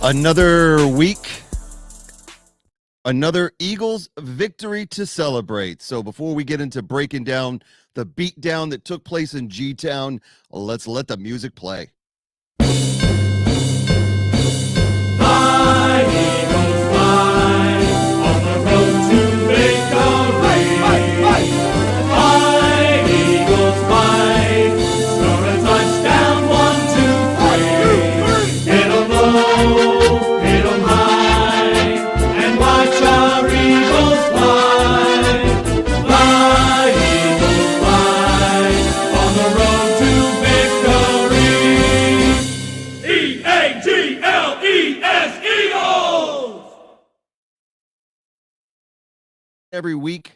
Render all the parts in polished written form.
Another week, another Eagles victory to celebrate. So before we get into breaking down the beatdown that took place in G-Town, let's let the music play. Fly, Eagles, fly, on the road to victory. Fly, Eagles, fly, score a touchdown, 1, 2, 3. Hit 'em low, hit 'em high, and watch our Eagles fly. Fly, Eagles, fly, on the road to victory. E-A-G-L-E-S, Eagles! Every week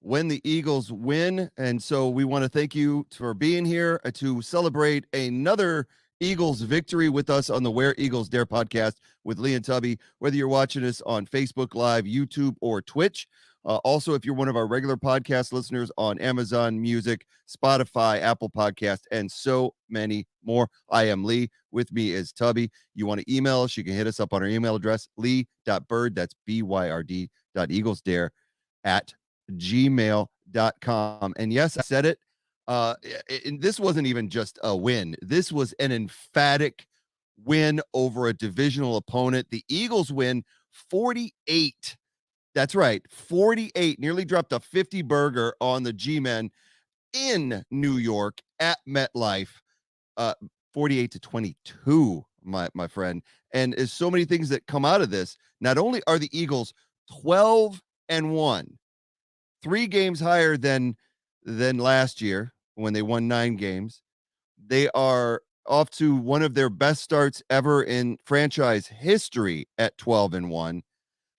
when the Eagles win, and so we want to thank you for being here to celebrate another Eagles victory with us on the Where Eagles Dare podcast with Lee and Tubby, whether you're watching us on Facebook Live, YouTube, or Twitch. Also, if you're one of our regular podcast listeners on Amazon Music, Spotify, Apple Podcast, and so many more. I am Lee. With me is Tubby. You want to email us, you can hit us up on our email address, lee.bird, that's B-Y-R-D, eaglesdare@gmail.com. And yes, I said it. And this wasn't even just a win. This was an emphatic win over a divisional opponent. The Eagles win 48. That's right, 48. Nearly dropped a 50 burger on the G-Men in New York at MetLife. 48-22, my friend. And there's so many things that come out of this. Not only are the Eagles 12-1, 3 games higher than last year when they won 9 games. They are off to one of their best starts ever in franchise history at 12-1.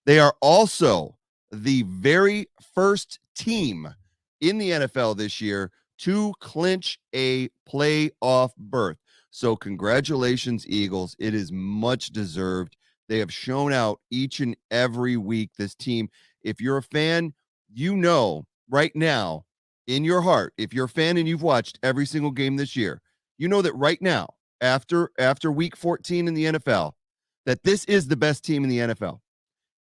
They are also the very first team in the NFL this year to clinch a playoff berth. So congratulations, Eagles. It is much deserved. They have shown out each and every week, this team. If you're a fan, you know right now in your heart, if you're a fan and you've watched every single game this year, you know that right now, after week 14 in the NFL, that this is the best team in the NFL.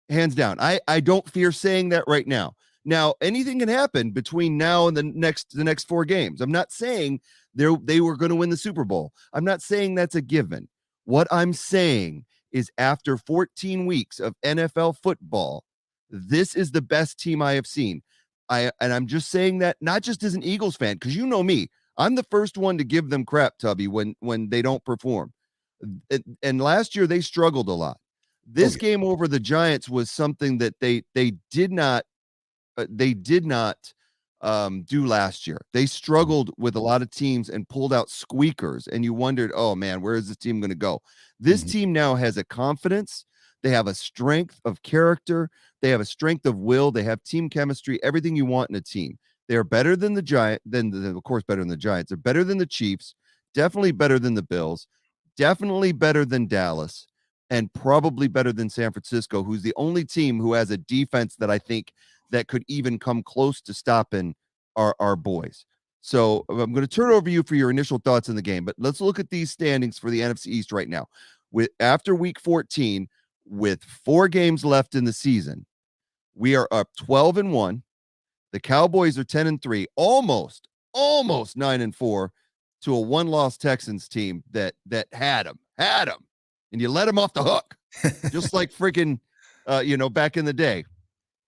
Hands down. I don't fear saying that right now. Now, anything can happen between now and the next 4 games. I'm not saying they were going to win the Super Bowl. I'm not saying that's a given. What I'm saying is after 14 weeks of NFL football, this is the best team I have seen. And I'm just saying that not just as an Eagles fan, because you know me. I'm the first one to give them crap, Tubby, when they don't perform. And last year they struggled a lot. This game over the Giants was something that they did not do last year. They struggled with a lot of teams and pulled out squeakers, and you wondered, oh man, where is this team going to go? This team now has a confidence. They have a strength of character. They have a strength of will. They have team chemistry, everything you want in a team. They're better than of course, better than the Giants. They're better than the Chiefs, definitely better than the Bills, definitely better than Dallas, and probably better than San Francisco, who's the only team who has a defense that I think that could even come close to stopping our boys. So I'm going to turn it over to you for your initial thoughts in the game, but let's look at these standings for the NFC East right now. After week 14, with 4 games left in the season, we are up 12-1. The Cowboys are 10-3, almost 9-4 to a 1-loss Texans team that had them, and you let them off the hook, just like freaking, back in the day.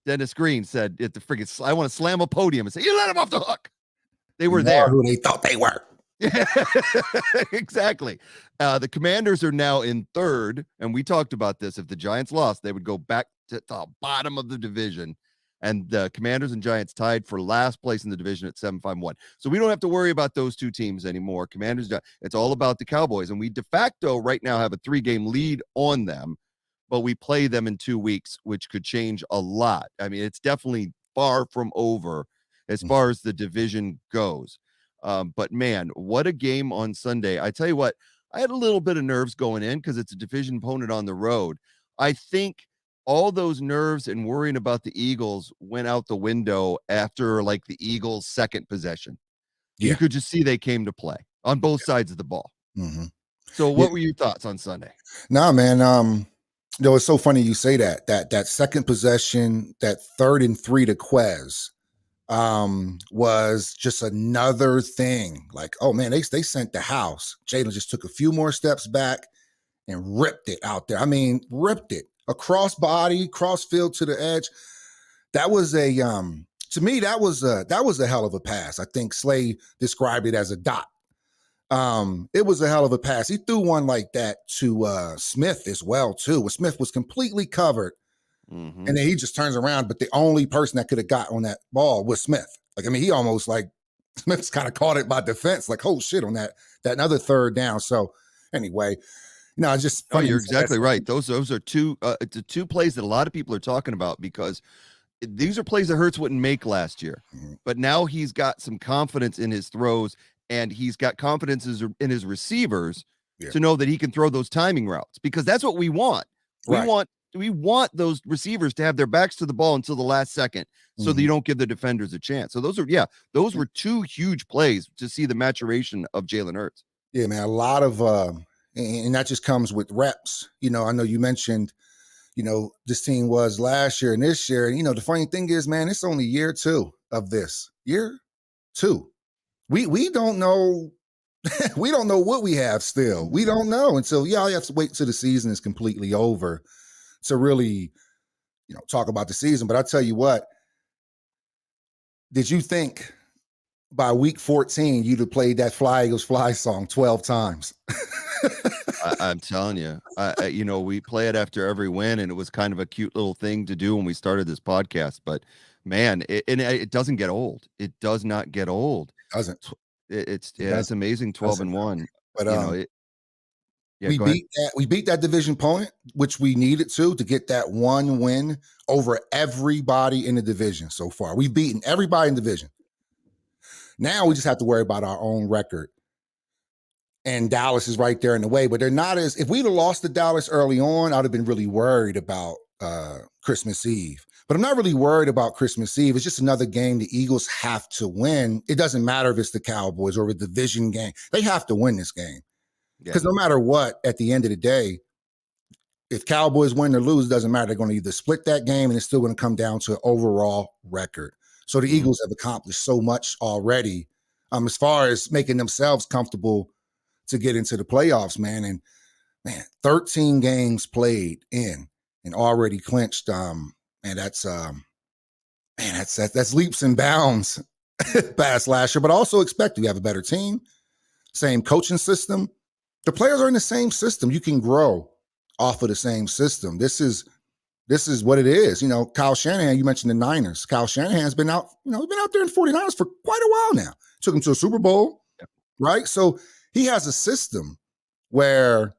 Dennis Green said at the freaking, I want to slam a podium and say, you let them off the hook. They were there. Who they thought they were. Yeah, exactly. The Commanders are now in 3rd, and we talked about this. If the Giants lost, they would go back to the bottom of the division, and the Commanders and Giants tied for last place in the division at 7-5-1. So we don't have to worry about those 2 teams anymore. Commanders, it's all about the Cowboys, and we de facto right now have a 3-game lead on them, but we play them in 2 weeks, which could change a lot. I mean, it's definitely far from over as far as the division goes. But man, what a game on Sunday. I tell you what, I had a little bit of nerves going in because it's a division opponent on the road. I think all those nerves and worrying about the Eagles went out the window after like the Eagles' second possession. Yeah. You could just see they came to play on both sides of the ball. So what were your thoughts on Sunday? No, man. No, it's so funny you say that. That second possession, that 3rd and 3 to Quez, was just another thing. Like, oh man, they sent the house. Jalen just took a few more steps back and ripped it out there. I mean, ripped it across body, cross field to the edge. That was a to me, that was a hell of a pass. I think Slay described it as a dot. It was a hell of a pass. He threw one like that to Smith as well, too, where Smith was completely covered. Mm-hmm. And then he just turns around, but the only person that could have got on that ball was Smith. Like, I mean, he almost like Smith's kind of caught it by defense, like, oh shit, on that another 3rd down. So anyway, it's just Oh, funny. you're exactly right. Those are two the two plays that a lot of people are talking about, because these are plays that Hurts wouldn't make last year. Mm-hmm. But now he's got some confidence in his throws, and he's got confidence in his receivers to know that he can throw those timing routes, because that's what we want. We want those receivers to have their backs to the ball until the last second, so that you don't give the defenders a chance. So those were two huge plays to see the maturation of Jalen Hurts. Yeah, man, a lot of and that just comes with reps. I know you mentioned, this team was last year and this year. And, the funny thing is, man, it's only year 2 of this. Year 2. We don't know. We don't know what we have still. We don't know. And so, all you have to wait till the season is completely over to really, talk about the season. But I tell you what, did you think by week 14 you'd have played that Fly Eagles Fly song 12 times? I'm telling you, we play it after every win, and it was kind of a cute little thing to do when we started this podcast. But man, it doesn't get old. It does not get old. It doesn't. It's amazing. 12-1. But we beat that division opponent, which we needed to get that one win over everybody in the division so far. We've beaten everybody in the division. Now we just have to worry about our own record. And Dallas is right there in the way, but they're not as, if we'd have lost to Dallas early on, I'd have been really worried about Christmas Eve. But I'm not really worried about Christmas Eve. It's just another game the Eagles have to win. It doesn't matter if it's the Cowboys or a division game. They have to win this game. Because no matter what, at the end of the day, if Cowboys win or lose, it doesn't matter. They're going to either split that game, and it's still going to come down to an overall record. So the Eagles have accomplished so much already as far as making themselves comfortable to get into the playoffs, man. And 13 games played in and already clinched. That's leaps and bounds past last year, but also expect you have a better team, same coaching system. The players are in the same system. You can grow off of the same system. This is what it is. Kyle Shanahan, you mentioned the Niners. Kyle Shanahan's been out, he's been out there in 49ers for quite a while now. Took him to a Super Bowl, right? So he has a system where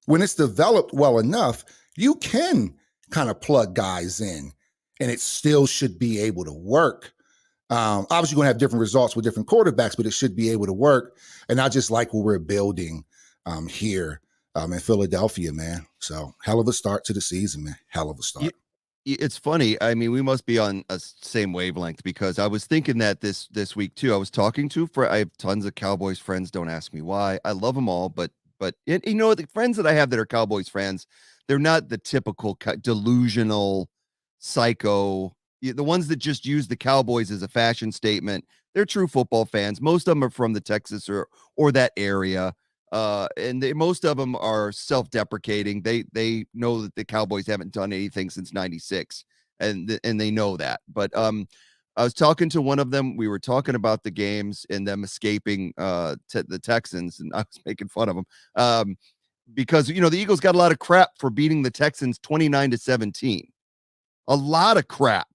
when it's developed well enough, you can kind of plug guys in and it still should be able to work. Obviously, you're going to have different results with different quarterbacks, but it should be able to work. And I just like what we're building here in Philadelphia, man. So hell of a start to the season, man. Hell of a start. It's funny. I mean, we must be on a same wavelength, because I was thinking that this week too. I was talking to, I have tons of Cowboys friends. Don't ask me why. I love them all, but the friends that I have that are Cowboys fans, they're not the typical delusional psycho. The ones that just use the Cowboys as a fashion statement. They're true football fans. Most of them are from the Texas or that area. And most of them are self-deprecating. They know that the Cowboys haven't done anything since '96, and they know that. But I was talking to one of them. We were talking about the games and them escaping the Texans, and I was making fun of them because the Eagles got a lot of crap for beating the Texans 29-17. A lot of crap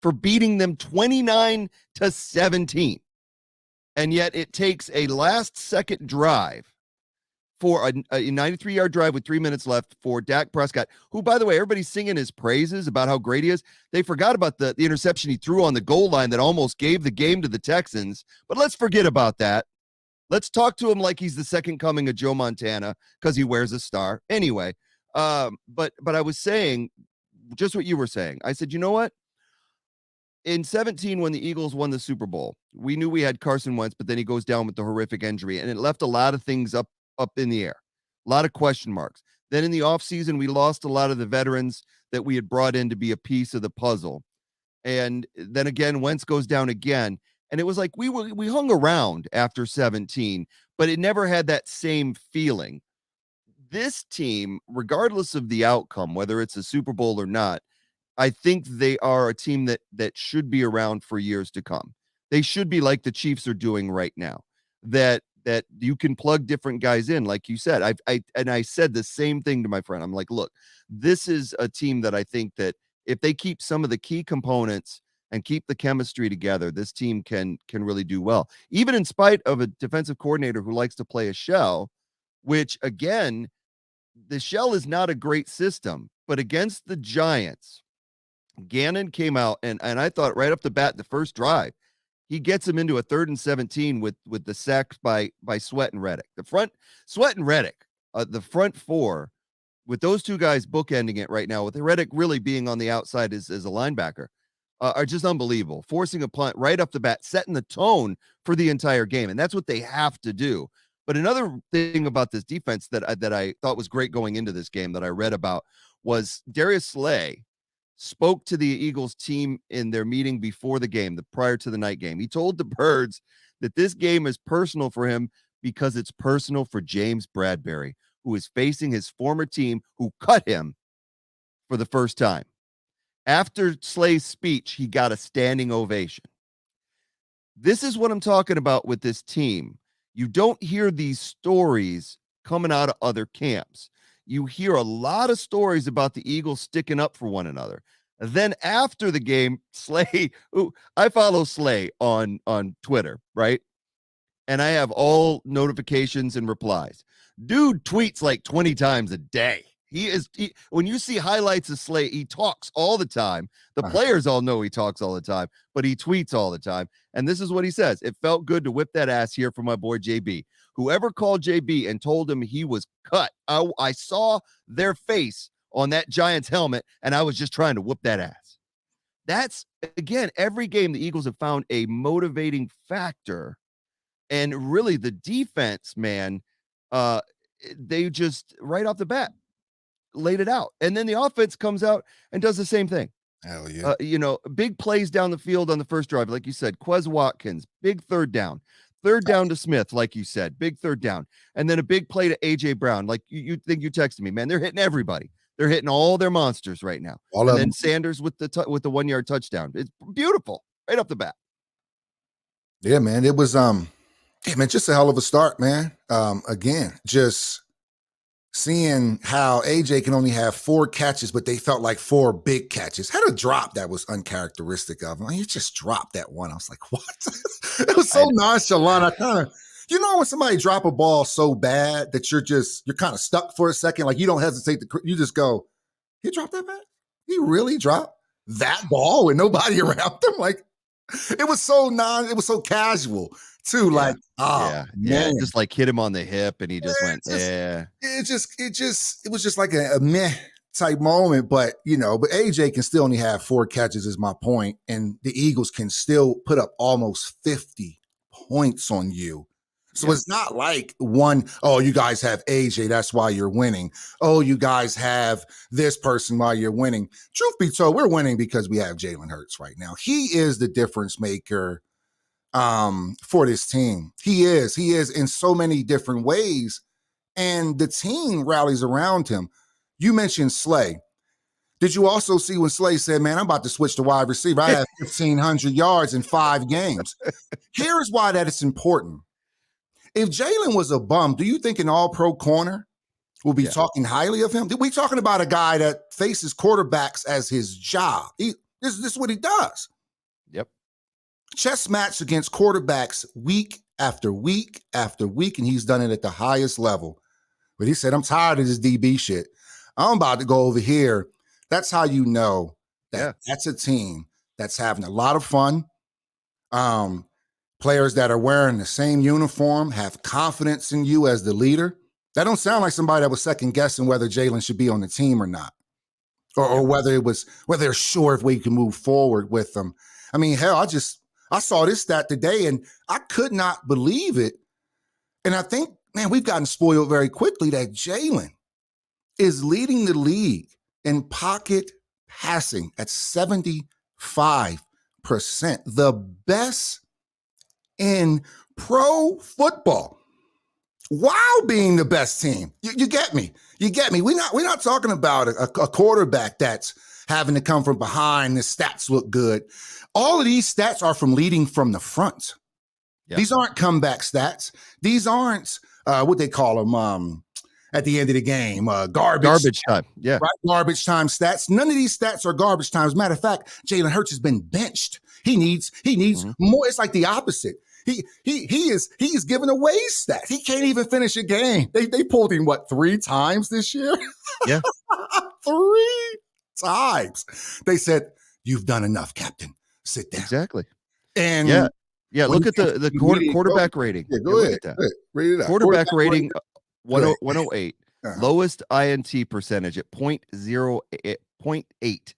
for beating them 29-17, and yet it takes a last-second drive for a 93-yard drive with 3 minutes left for Dak Prescott, who, by the way, everybody's singing his praises about how great he is. They forgot about the interception he threw on the goal line that almost gave the game to the Texans. But let's forget about that. Let's talk to him like he's the second coming of Joe Montana, because he wears a star. Anyway, but I was saying just what you were saying. I said, you know what? In 17, when the Eagles won the Super Bowl, we knew we had Carson Wentz, but then he goes down with the horrific injury, and it left a lot of things up in the air, a lot of question marks. Then in the offseason, we lost a lot of the veterans that we had brought in to be a piece of the puzzle. And then again, Wentz goes down again. And it was like we hung around after 17, but it never had that same feeling. This team, regardless of the outcome, whether it's a Super Bowl or not, I think they are a team that should be around for years to come. They should be like the Chiefs are doing right now. That you can plug different guys in, like you said. I said the same thing to my friend. I'm like, look, this is a team that I think that if they keep some of the key components and keep the chemistry together, this team can really do well. Even in spite of a defensive coordinator who likes to play a shell, which again, the shell is not a great system, but against the Giants, Gannon came out and I thought right off the bat, the first drive, he gets him into a 3rd and 17 with the sacks by Sweat and Reddick. Sweat and Reddick, the front four, with those two guys bookending it right now, with Reddick really being on the outside as a linebacker, are just unbelievable. Forcing a punt right off the bat, setting the tone for the entire game, and that's what they have to do. But another thing about this defense that I thought was great going into this game that I read about was Darius Slay spoke to the Eagles team in their meeting before the game, prior to the night game. He told the Birds that this game is personal for him because it's personal for James Bradberry, who is facing his former team who cut him for the first time. After Slay's speech, he got a standing ovation. This is what I'm talking about with this team. You don't hear these stories coming out of other camps. You hear a lot of stories about the Eagles sticking up for one another. Then after the game, Slay, who I follow Slay on Twitter, right? And I have all notifications and replies. Dude tweets like 20 times a day. When you see highlights of Slay, he talks all the time. The players all know he talks all the time, but he tweets all the time. And this is what he says. It felt good to whip that ass here for my boy JB. Whoever called JB and told him he was cut, I saw their face on that Giants helmet, and I was just trying to whoop that ass. That's, again, every game the Eagles have found a motivating factor. And really the defense, man, they just right off the bat laid it out. And then the offense comes out and does the same thing. Hell yeah. Big plays down the field on the first drive. Like you said, Quez Watkins, big third down to Smith. Like you said, big third down. And then a big play to AJ Brown. Like you think you texted me, man, they're hitting everybody. They're hitting all their monsters right now. And then Sanders with the 1-yard touchdown. It's beautiful right off the bat. Yeah, man. It was, just a hell of a start, man. Again, just seeing how AJ can only have 4 catches, but they felt like 4 big catches. Had a drop that was uncharacteristic of him. He just dropped that one. I was like, what? It was so nonchalant. I kind of, when somebody drop a ball so bad that you're kind of stuck for a second, like you don't hesitate you just go, he dropped that bad? He really dropped that ball with nobody around him? Like, it was so casual too. Like, man. Just like hit him on the hip and he just went, yeah. It was just like a meh type moment, but AJ can still only have 4 catches is my point. And the Eagles can still put up almost 50 points on you. So it's not like you guys have AJ, that's why you're winning. Oh, you guys have this person while you're winning. Truth be told, we're winning because we have Jalen Hurts right now. He is the difference maker for this team. He is in so many different ways, and the team rallies around him. You mentioned Slay. Did you also see when Slay said, man, I'm about to switch to wide receiver? I have 1,500 yards in 5 games. Here's why that is important. If Jalen was a bum, do you think an all-pro corner will be talking highly of him? We're talking about a guy that faces quarterbacks as his job. This is what he does. Yep. Chess match against quarterbacks week after week after week, and he's done it at the highest level. But he said, I'm tired of this DB shit. I'm about to go over here. That's how you know that that's a team that's having a lot of fun. Players that are wearing the same uniform, have confidence in you as the leader. That don't sound like somebody that was second guessing whether Jalen should be on the team or not. Or whether they're sure if we can move forward with them. I mean, hell, I saw this stat today and I could not believe it. And I think, man, we've gotten spoiled very quickly that Jalen is leading the league in pocket passing at 75%, the best in pro football, while being the best team. You get me? You get me? We're not talking about a quarterback that's having to come from behind. The stats look good. All of these stats are from leading from the front. Yep. These aren't comeback stats. These aren't what they call them at the end of the game, garbage time. Yeah, right? Garbage time stats. None of these stats are garbage time. As a matter of fact, Jalen Hurts has been benched. He needs more. It's like the opposite. He is giving away stats. He can't even finish a game. They pulled him 3 times this year? Yeah. 3 times. They said, "You've done enough, Captain. Sit down." Exactly. And yeah. Look at the quarterback rating. Yeah, go ahead. Read it out. Quarterback rating 108. Lowest INT percentage at 0.8.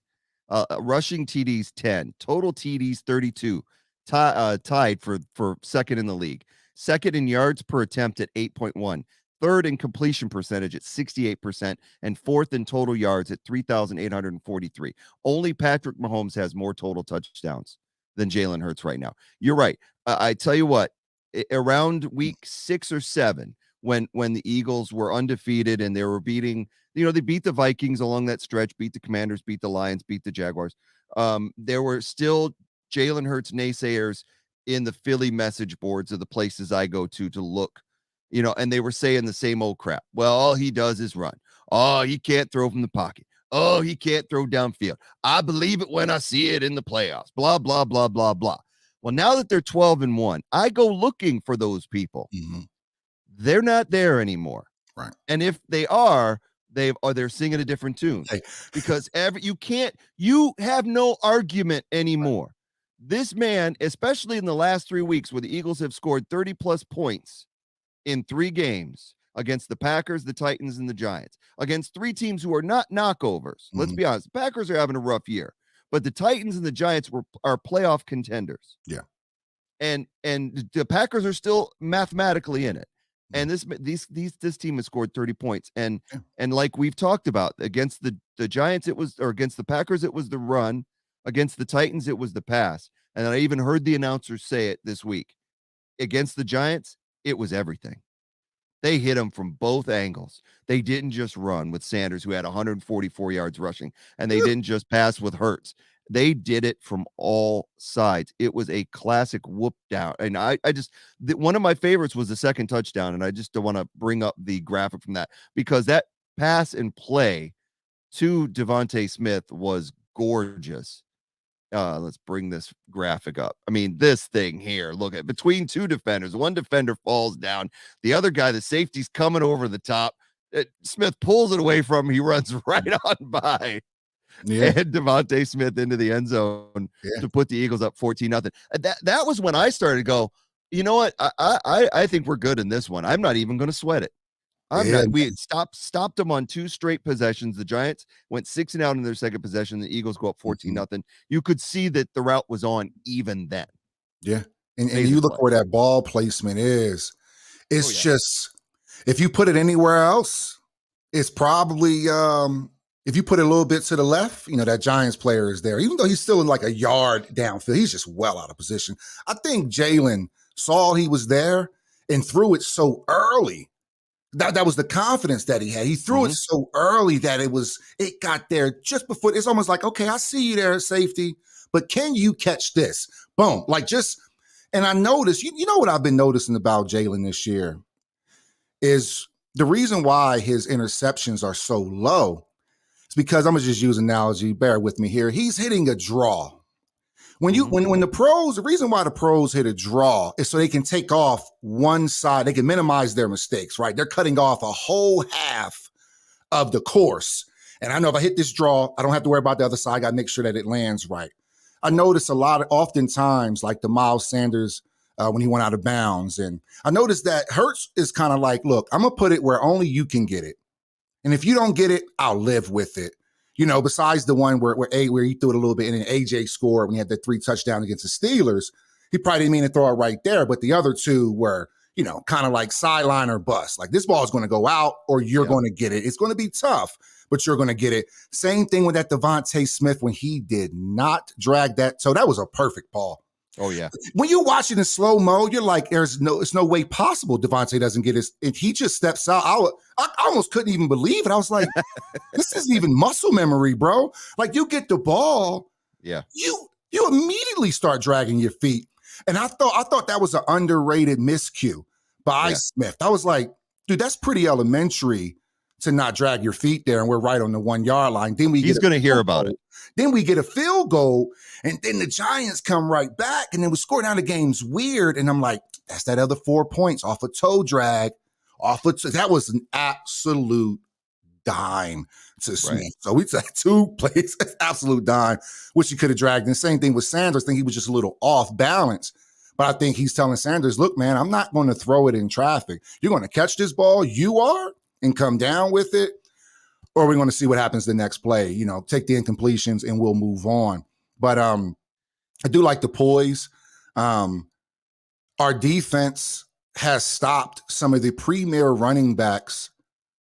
Rushing TDs 10. Total TDs 32. Tied for second in the league. Second in yards per attempt at 8.1. Third in completion percentage at 68%, and fourth in total yards at 3,843. Only Patrick Mahomes has more total touchdowns than Jalen Hurts right now. You're right. I tell you what, around week 6 or 7, when the Eagles were undefeated and they were beating, they beat the Vikings along that stretch, beat the Commanders, beat the Lions, beat the Jaguars. There were still Jalen Hurts naysayers in the Philly message boards of the places I go to look, and they were saying the same old crap. Well, all he does is run. Oh, he can't throw from the pocket. Oh, he can't throw downfield. I believe it when I see it in the playoffs. Blah, blah, blah, blah, blah. Well, now that they're 12-1, I go looking for those people. Mm-hmm. They're not there anymore. Right. And if they are, they're singing a different tune. Hey. Because you have no argument anymore. Right. This man, especially in the last 3 weeks where the Eagles have scored 30 plus points in 3 games against the Packers, the Titans, and the Giants, against 3 teams who are not knockovers. Mm-hmm. Let's be honest. The Packers are having a rough year, but the Titans and the Giants are playoff contenders. Yeah. And the Packers are still mathematically in it. And this team has scored 30 points. And like we've talked about, against the Giants, against the Packers, it was the run. Against the Titans, it was the pass. And I even heard the announcers say it this week. Against the Giants, it was everything. They hit him from both angles. They didn't just run with Sanders, who had 144 yards rushing, and they didn't just pass with Hurts. They did it from all sides. It was a classic whoop down. And one of my favorites was the second touchdown. And I just don't want to bring up the graphic from that, because that pass and play to Devontae Smith was gorgeous. Let's bring this graphic up. I mean, this thing here, look at between 2 defenders. One defender falls down. The other guy, the safety's coming over the top. Smith pulls it away from him. He runs right on by. Yeah. And Devontae Smith into the end zone to put the Eagles up 14-0. That was when I started to go, you know what? I think we're good in this one. I'm not even going to sweat it. We stopped them on 2 straight possessions. The Giants went 6 and out in their second possession. The Eagles go up 14-0. You could see that the route was on even then. Yeah. And you look where that ball placement is. It's just, if you put it anywhere else, it's probably, if you put it a little bit to the left, that Giants player is there. Even though he's still in like a yard downfield, he's just well out of position. I think Jalen saw he was there and threw it so early. That was the confidence that he had. He threw it so early that it got there just before. It's almost like, okay, I see you there, safety, but can you catch this? Boom. And I noticed, you know what I've been noticing about Jalen this year is the reason why his interceptions are so low. It's because, I'm going to just use an analogy. Bear with me here. He's hitting a draw. When the reason why the pros hit a draw is so they can take off one side. They can minimize their mistakes, right? They're cutting off a whole half of the course. And I know if I hit this draw, I don't have to worry about the other side. I got to make sure that it lands right. I notice oftentimes, like the Miles Sanders, when he went out of bounds. And I noticed that Hurts is kind of like, look, I'm going to put it where only you can get it. And if you don't get it, I'll live with it. Besides the one where he threw it a little bit and then AJ scored when he had the 3 touchdowns against the Steelers, he probably didn't mean to throw it right there. But the other 2 were, kind of like sideline or bust. Like this ball is going to go out or you're going to get it. It's going to be tough, but you're going to get it. Same thing with that Devontae Smith when he did not drag that toe. That was a perfect ball. Oh, yeah. When you watch it in slow mo, you're like, it's no way possible Devontae doesn't get his, and he just steps out. I almost couldn't even believe it. I was like, this isn't even muscle memory, bro. Like you get the ball, yeah, you immediately start dragging your feet. And I thought that was an underrated miscue by Smith. I was like, dude, that's pretty elementary to not drag your feet there. And we're right on the 1 yard line. Then he's going to hear about it. Then we get a field goal, and then the Giants come right back, and then we score. Now the game's weird, and I'm like, that's that other 4 points off a toe drag, that was an absolute dime to Smith. Right. So we took 2 plays, absolute dime, which he could have dragged. And the same thing with Sanders. I think he was just a little off balance. But I think he's telling Sanders, look, man, I'm not going to throw it in traffic. You're going to catch this ball, and come down with it, or we're going to see what happens the next play. Take the incompletions and we'll move on. But I do like the poise. Our defense has stopped some of the premier running backs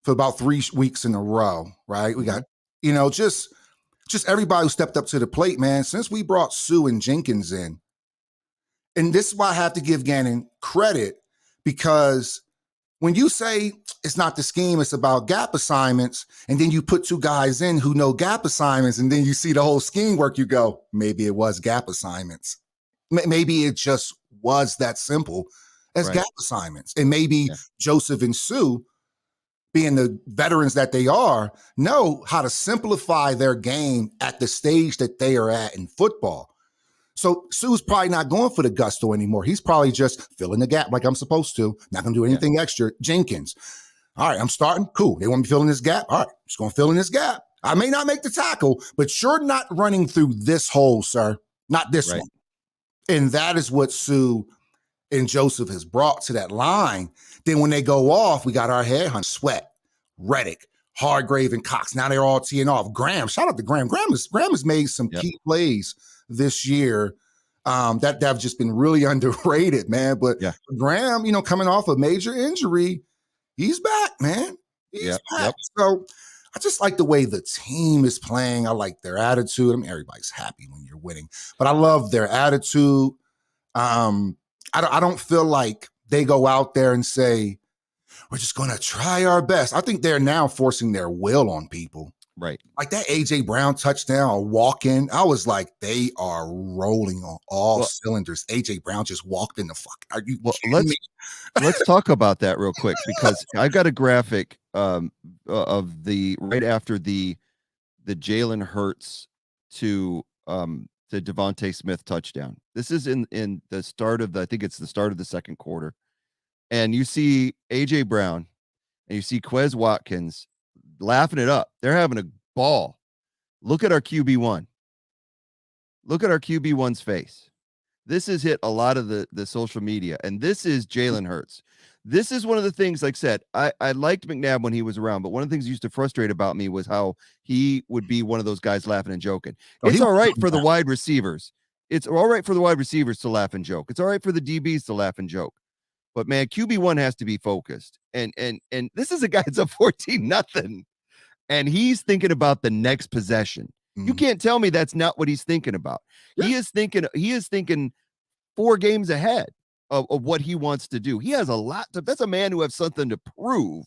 for about 3 weeks in a row, right? We got, just everybody who stepped up to the plate, man, since we brought Sue and Jenkins in. And this is why I have to give Gannon credit, because when you say it's not the scheme, it's about gap assignments, and then you put 2 guys in who know gap assignments, and then you see the whole scheme work, you go, maybe it was gap assignments. Maybe it just was that simple as gap assignments. And maybe Joseph and Sue, being the veterans that they are, know how to simplify their game at the stage that they are at in football. So Sue's probably not going for the gusto anymore. He's probably just filling the gap like I'm supposed to. Not going to do anything extra. Jenkins. All right, I'm starting. Cool. They want me filling this gap. All right, just going to fill in this gap. I may not make the tackle, but you're not running through this hole, sir. Not this one. And that is what Sue and Joseph has brought to that line. Then when they go off, we got our headhunt, Sweat, Reddick, Hargrave, and Cox. Now they're all teeing off. Graham, shout out to Graham. Graham has made some key plays this year that have just been really underrated, man. But Graham, coming off a major injury, he's back, man. He's back. So I just like the way the team is playing. I like their attitude. I mean, everybody's happy when you're winning, but I love their attitude. I don't feel like they go out there and say, we're just going to try our best. I think they're now forcing their will on people. Right. Like that A.J. Brown touchdown or walk-in, I was like, they are rolling on all cylinders. A.J. Brown just walked in the fuck. Are you kidding me? Let's talk about that real quick, because I've got a graphic of the right after the Jalen Hurts to the Devontae Smith touchdown. This is in the start of I think it's the start of the second quarter. And you see A.J. Brown and you see Quez Watkins laughing it up. They're having a ball. Look at our QB1. Look at our QB1's face. This has hit a lot of the social media, and this is Jalen Hurts. This is one of the things, like I said, I liked McNabb when he was around, but one of the things that used to frustrate about me was how he would be one of those guys laughing and joking. It's all right for the wide receivers. It's all right for the wide receivers to laugh and joke. It's all right for the DBs to laugh and joke. But man, QB1 has to be focused. And this is a guy that's up 14-0. And he's thinking about the next possession. You can't tell me that's not what he's thinking about. He is thinking 4 games ahead of what he wants to do. He has a lot that's a man who has something to prove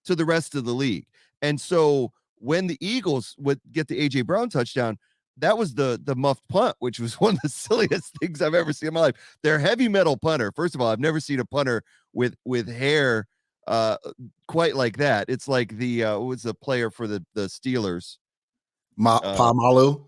to the rest of the league. And so when the Eagles would get the A.J. Brown touchdown, that was the muffed punt, which was one of the silliest things I've ever seen in my life. They're heavy metal punter. First of all, I've never seen a punter with hair quite like that. It's like the what's the player for the Steelers? Polamalu.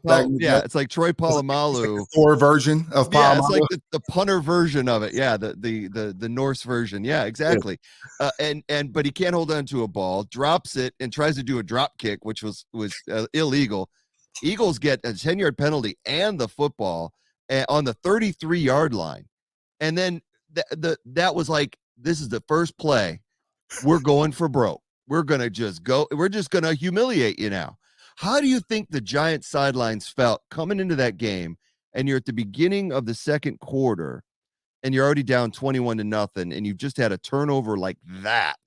It's like Troy Polamalu. Like the Thor version of Polamalu. Yeah, it's like the punter version of it. Yeah, the Norse version. Yeah, exactly. But he can't hold on to a ball, drops it, and tries to do a drop kick, which was illegal. Eagles get a 10-yard penalty and the football on the 33-yard line. And then that was like, this is the first play. We're going for broke. We're going to just go. We're just going to humiliate you now. How do you think the Giants sidelines felt coming into that game? And you're at the beginning of the second quarter and you're already down 21-0, and you've just had a turnover like that.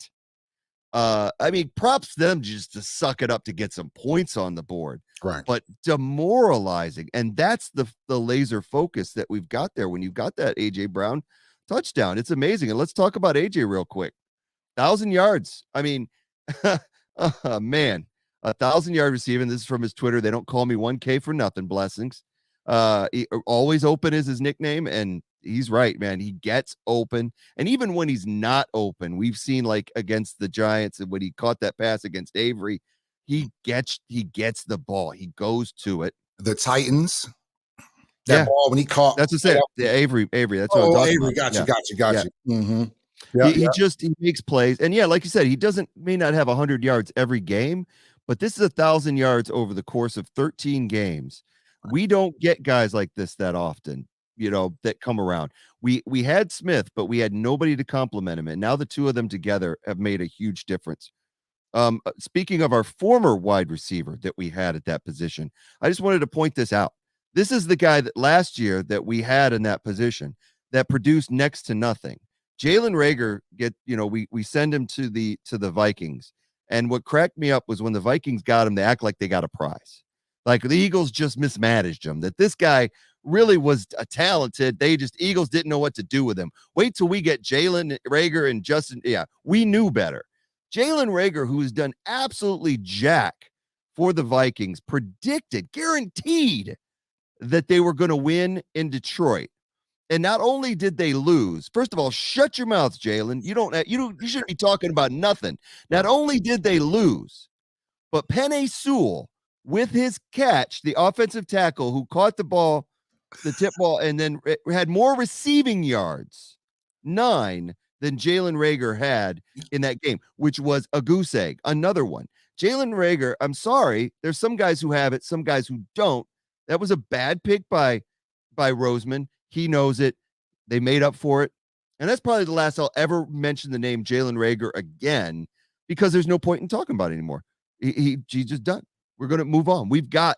I mean, props them just to suck it up to get some points on the board. Right. But demoralizing, and that's the laser focus that we've got there when you've got that AJ Brown touchdown. It's amazing. And let's talk about AJ real quick. 1,000 yards. I mean, man, 1,000-yard receiving. This is from his Twitter. They don't call me 1K for nothing. Blessings. Always open is his nickname, and he's right, man. He gets open, and even when he's not open, we've seen like against the Giants, and when he caught that pass against Avery, he gets the ball. He goes to it. The Titans. That ball when he caught. That's the Avery. That's what I'm talking Avery, about. Got you. Mm-hmm. Yeah, he makes plays, and like you said, he may not have 100 yards every game, but this is 1,000 yards over the course of 13 games. We don't get guys like this that often, that come around. We had Smith, but we had nobody to compliment him, and now the two of them together have made a huge difference. Speaking of our former wide receiver that we had at that position, I just wanted to point this out. This is the guy that last year that we had in that position that produced next to nothing. Jalen Reagor we send him to the Vikings. And what cracked me up was when the Vikings got him, they act like they got a prize. Like the Eagles just mismanaged him, that this guy really was talented. Eagles didn't know what to do with him. Wait till we get Jalen Reagor and Justin. Yeah, we knew better. Jalen Reagor, who has done absolutely jack for the Vikings, guaranteed that they were going to win in Detroit. And not only did they lose, first of all, shut your mouth, Jalen. You shouldn't be talking about nothing. Not only did they lose, but Penei Sewell, with his catch, the offensive tackle who caught the ball, the tip ball, and then had more receiving yards, 9, than Jalen Reagor had in that game, which was a goose egg. Another one. Jalen Reagor, I'm sorry, there's some guys who have it, some guys who don't. That was a bad pick by Roseman. He knows it. They made up for it. And that's probably the last I'll ever mention the name Jalen Reagor again, because there's no point in talking about it anymore. He's just done. We're going to move on. We've got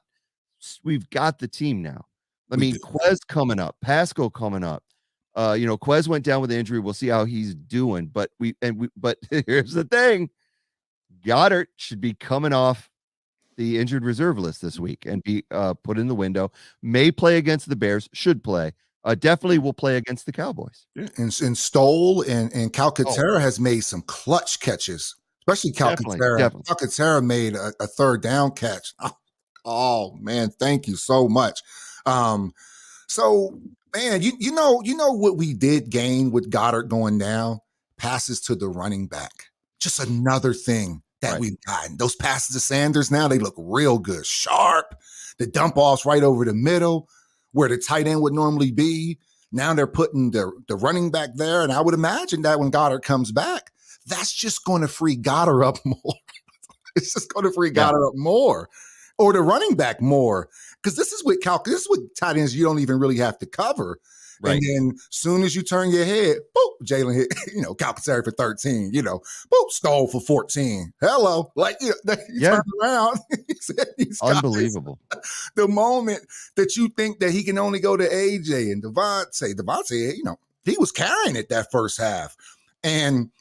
the team now. I mean, Quez coming up, Pascal coming up. Quez went down with the injury. We'll see how he's doing. But here's the thing. Goddard should be coming off the injured reserve list this week and be put in the window. May play against the Bears, should play. Definitely will play against the Cowboys. And Stoll and Calcaterra has made some clutch catches, especially Calcaterra. Calcaterra made a third down catch. Oh man, thank you so much. So man, you know what we did gain with Goddard going down? Passes to the running back. Just another thing that we've gotten. Those passes to Sanders now, they look real good. Sharp. The dump offs right over the middle where the tight end would normally be. Now they're putting the running back there. And I would imagine that when Goddard comes back, that's just going to free Goddard up more. It's just going to free Goddard up more, or the running back more. Because this is what tight ends you don't even really have to cover. Right. And then soon as you turn your head, boop, Jalen hit, Calcaterra for 13, boop, Stoll for 14. Hello. Like, you turn around. He's unbelievable. The moment that you think that he can only go to AJ and Devontae, he was carrying it that first half. And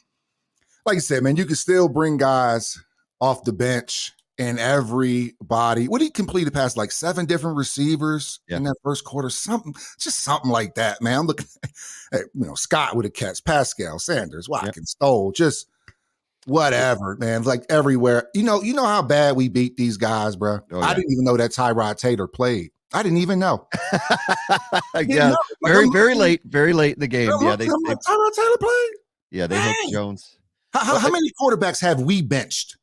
like I said, man, you can still bring guys off the bench. And everybody, what he completed past like 7 different receivers in that first quarter, something like that, man. I'm looking at, Scott with a catch, Pascal, Sanders, Watkins, Stoll, just whatever, man. Like everywhere. You know how bad we beat these guys, bro. Oh, yeah. I didn't even know that Tyrod Taylor played. I didn't even know. Very late in the game. Tyrod Taylor played. Yeah, they hooked Jones. How many quarterbacks have we benched?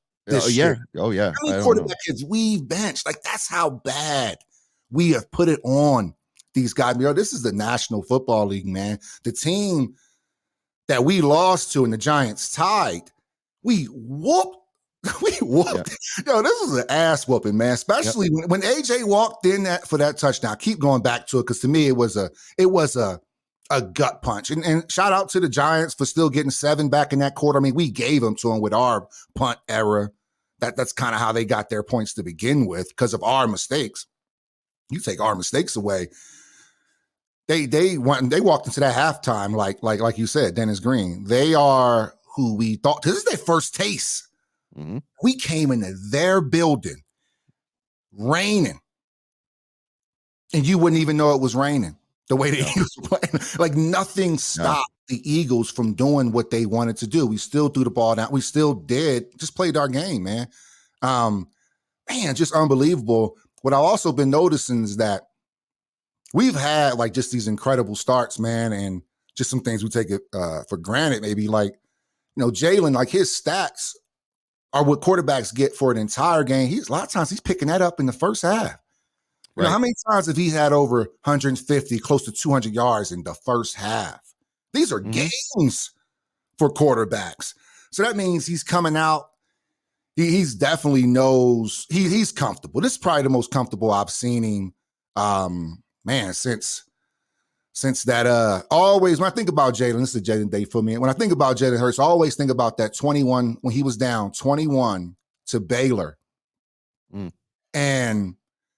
Year. Oh, yeah. How many quarterbacks we've benched? Like, that's how bad we have put it on these guys. This is the National Football League, man. The team that we lost to and the Giants tied, we whooped. This was an ass whooping, man. Especially when AJ walked in for that touchdown. I keep going back to it because to me it was a gut punch. And shout out to the Giants for still getting 7 back in that quarter. I mean, we gave them to them with our punt error. That's kind of how they got their points to begin with because of our mistakes. You take our mistakes away, They walked into that halftime like you said, Dennis Green. They are who we thought. This is their first taste. Mm-hmm. We came into their building raining, and you wouldn't even know it was raining the way the Eagles were playing. Like nothing stopped the Eagles from doing what they wanted to do. We still threw the ball down. We still did. Just played our game, man. Man, just unbelievable. What I've also been noticing is that we've had like just these incredible starts, man, and just some things we take it for granted. Maybe like, Jalen, like his stats are what quarterbacks get for an entire game. A lot of times he's picking that up in the first half. You know, how many times have he had over 150, close to 200 yards in the first half? These are games for quarterbacks. So that means he's coming out. He's definitely knows he's comfortable. This is probably the most comfortable I've seen him, man, since that. Always when I think about Jalen, this is a Jalen day for me. When I think about Jalen Hurts, I always think about that 21 when he was down 21 to Baylor, and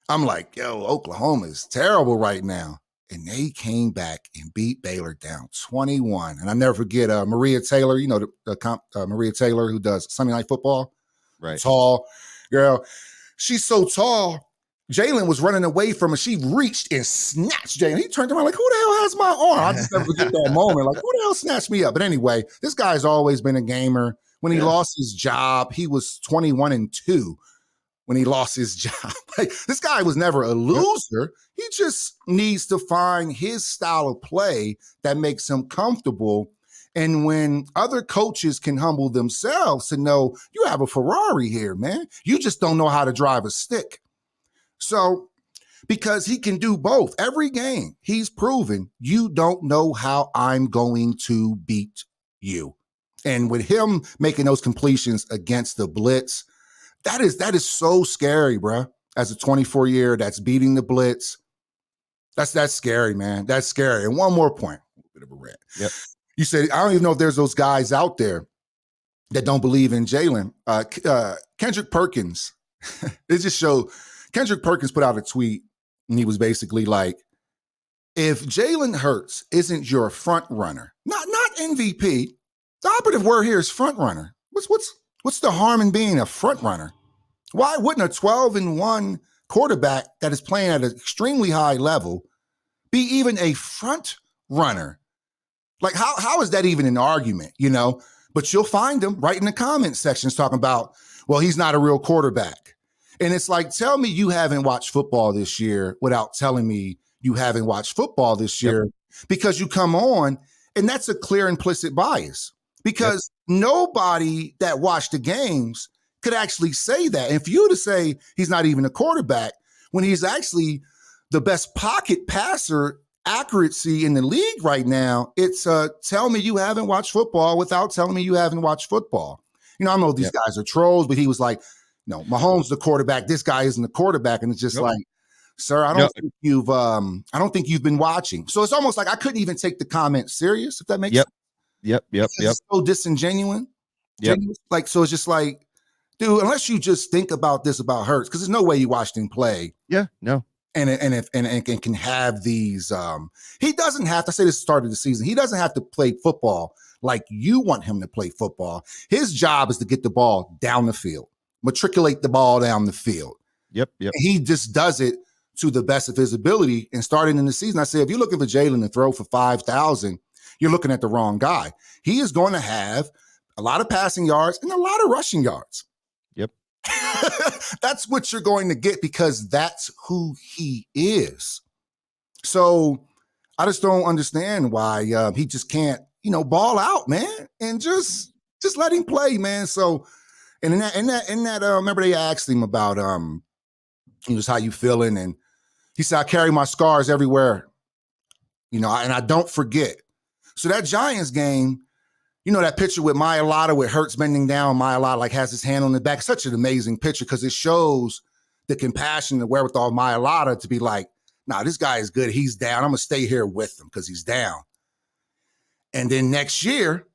I'm like, yo, Oklahoma is terrible right now. And they came back and beat Baylor down 21. And I never forget Maria Taylor, Maria Taylor who does Sunday Night Football. Right. Tall girl. She's so tall. Jalen was running away from her. She reached and snatched Jalen. He turned around like, who the hell has my arm? I just never forget that moment. Like, who the hell snatched me up? But anyway, this guy's always been a gamer. When he lost his job, he was 21-2. When he lost his job. Like, this guy was never a loser. He just needs to find his style of play that makes him comfortable. And when other coaches can humble themselves to know you have a Ferrari here, man, you just don't know how to drive a stick. So because he can do both every game, he's proven you don't know how I'm going to beat you. And with him making those completions against the blitz, that is so scary, bro. As a 24-year that's beating the blitz, that's scary, man. That's scary. And one more point, a bit of a rant. Yep. You said I don't even know if there's those guys out there that don't believe in Jalen. Kendrick Perkins, it just showed. Kendrick Perkins put out a tweet, and he was basically like, "If Jalen Hurts isn't your front runner, not MVP, the operative word here is front runner. What's the harm in being a front runner? Why wouldn't a 12-1 quarterback that is playing at an extremely high level be even a front runner? Like, how is that even an argument, But you'll find them right in the comment sections talking about, well, he's not a real quarterback. And it's like, tell me you haven't watched football this year without telling me you haven't watched football this year, because you come on, and that's a clear implicit bias. Because nobody that watched the games could actually say that. And for you to say he's not even a quarterback when he's actually the best pocket passer accuracy in the league right now, it's tell me you haven't watched football without telling me you haven't watched football. I know these guys are trolls, but he was like, no, Mahomes the quarterback. This guy isn't the quarterback. And it's just like, sir, I don't think you've been watching. So it's almost like I couldn't even take the comment serious, if that makes sense. Yep. It's so disingenuous. Yep. Like, so it's just like, dude, unless you just think about this about Hurts, because there's no way you watched him play. Yeah, no. And can have these. He doesn't have to say this started the season. He doesn't have to play football like you want him to play football. His job is to get the ball down the field, matriculate the ball down the field. Yep. And he just does it to the best of his ability. And starting in the season, I say, if you're looking for Jalen to throw for 5,000. You're looking at the wrong guy. He is going to have a lot of passing yards and a lot of rushing yards. Yep. That's what you're going to get because that's who he is. So I just don't understand why he just can't, ball out, man, and just let him play, man. So, and in that, remember they asked him about, just how you feeling, and he said, I carry my scars everywhere, and I don't forget. So that Giants game, that picture with Mailata with Hurts bending down, Mailata like has his hand on the back. Such an amazing picture because it shows the compassion, the wherewithal of Mailata to be like, nah, this guy is good. He's down. I'm going to stay here with him because he's down. And then next year,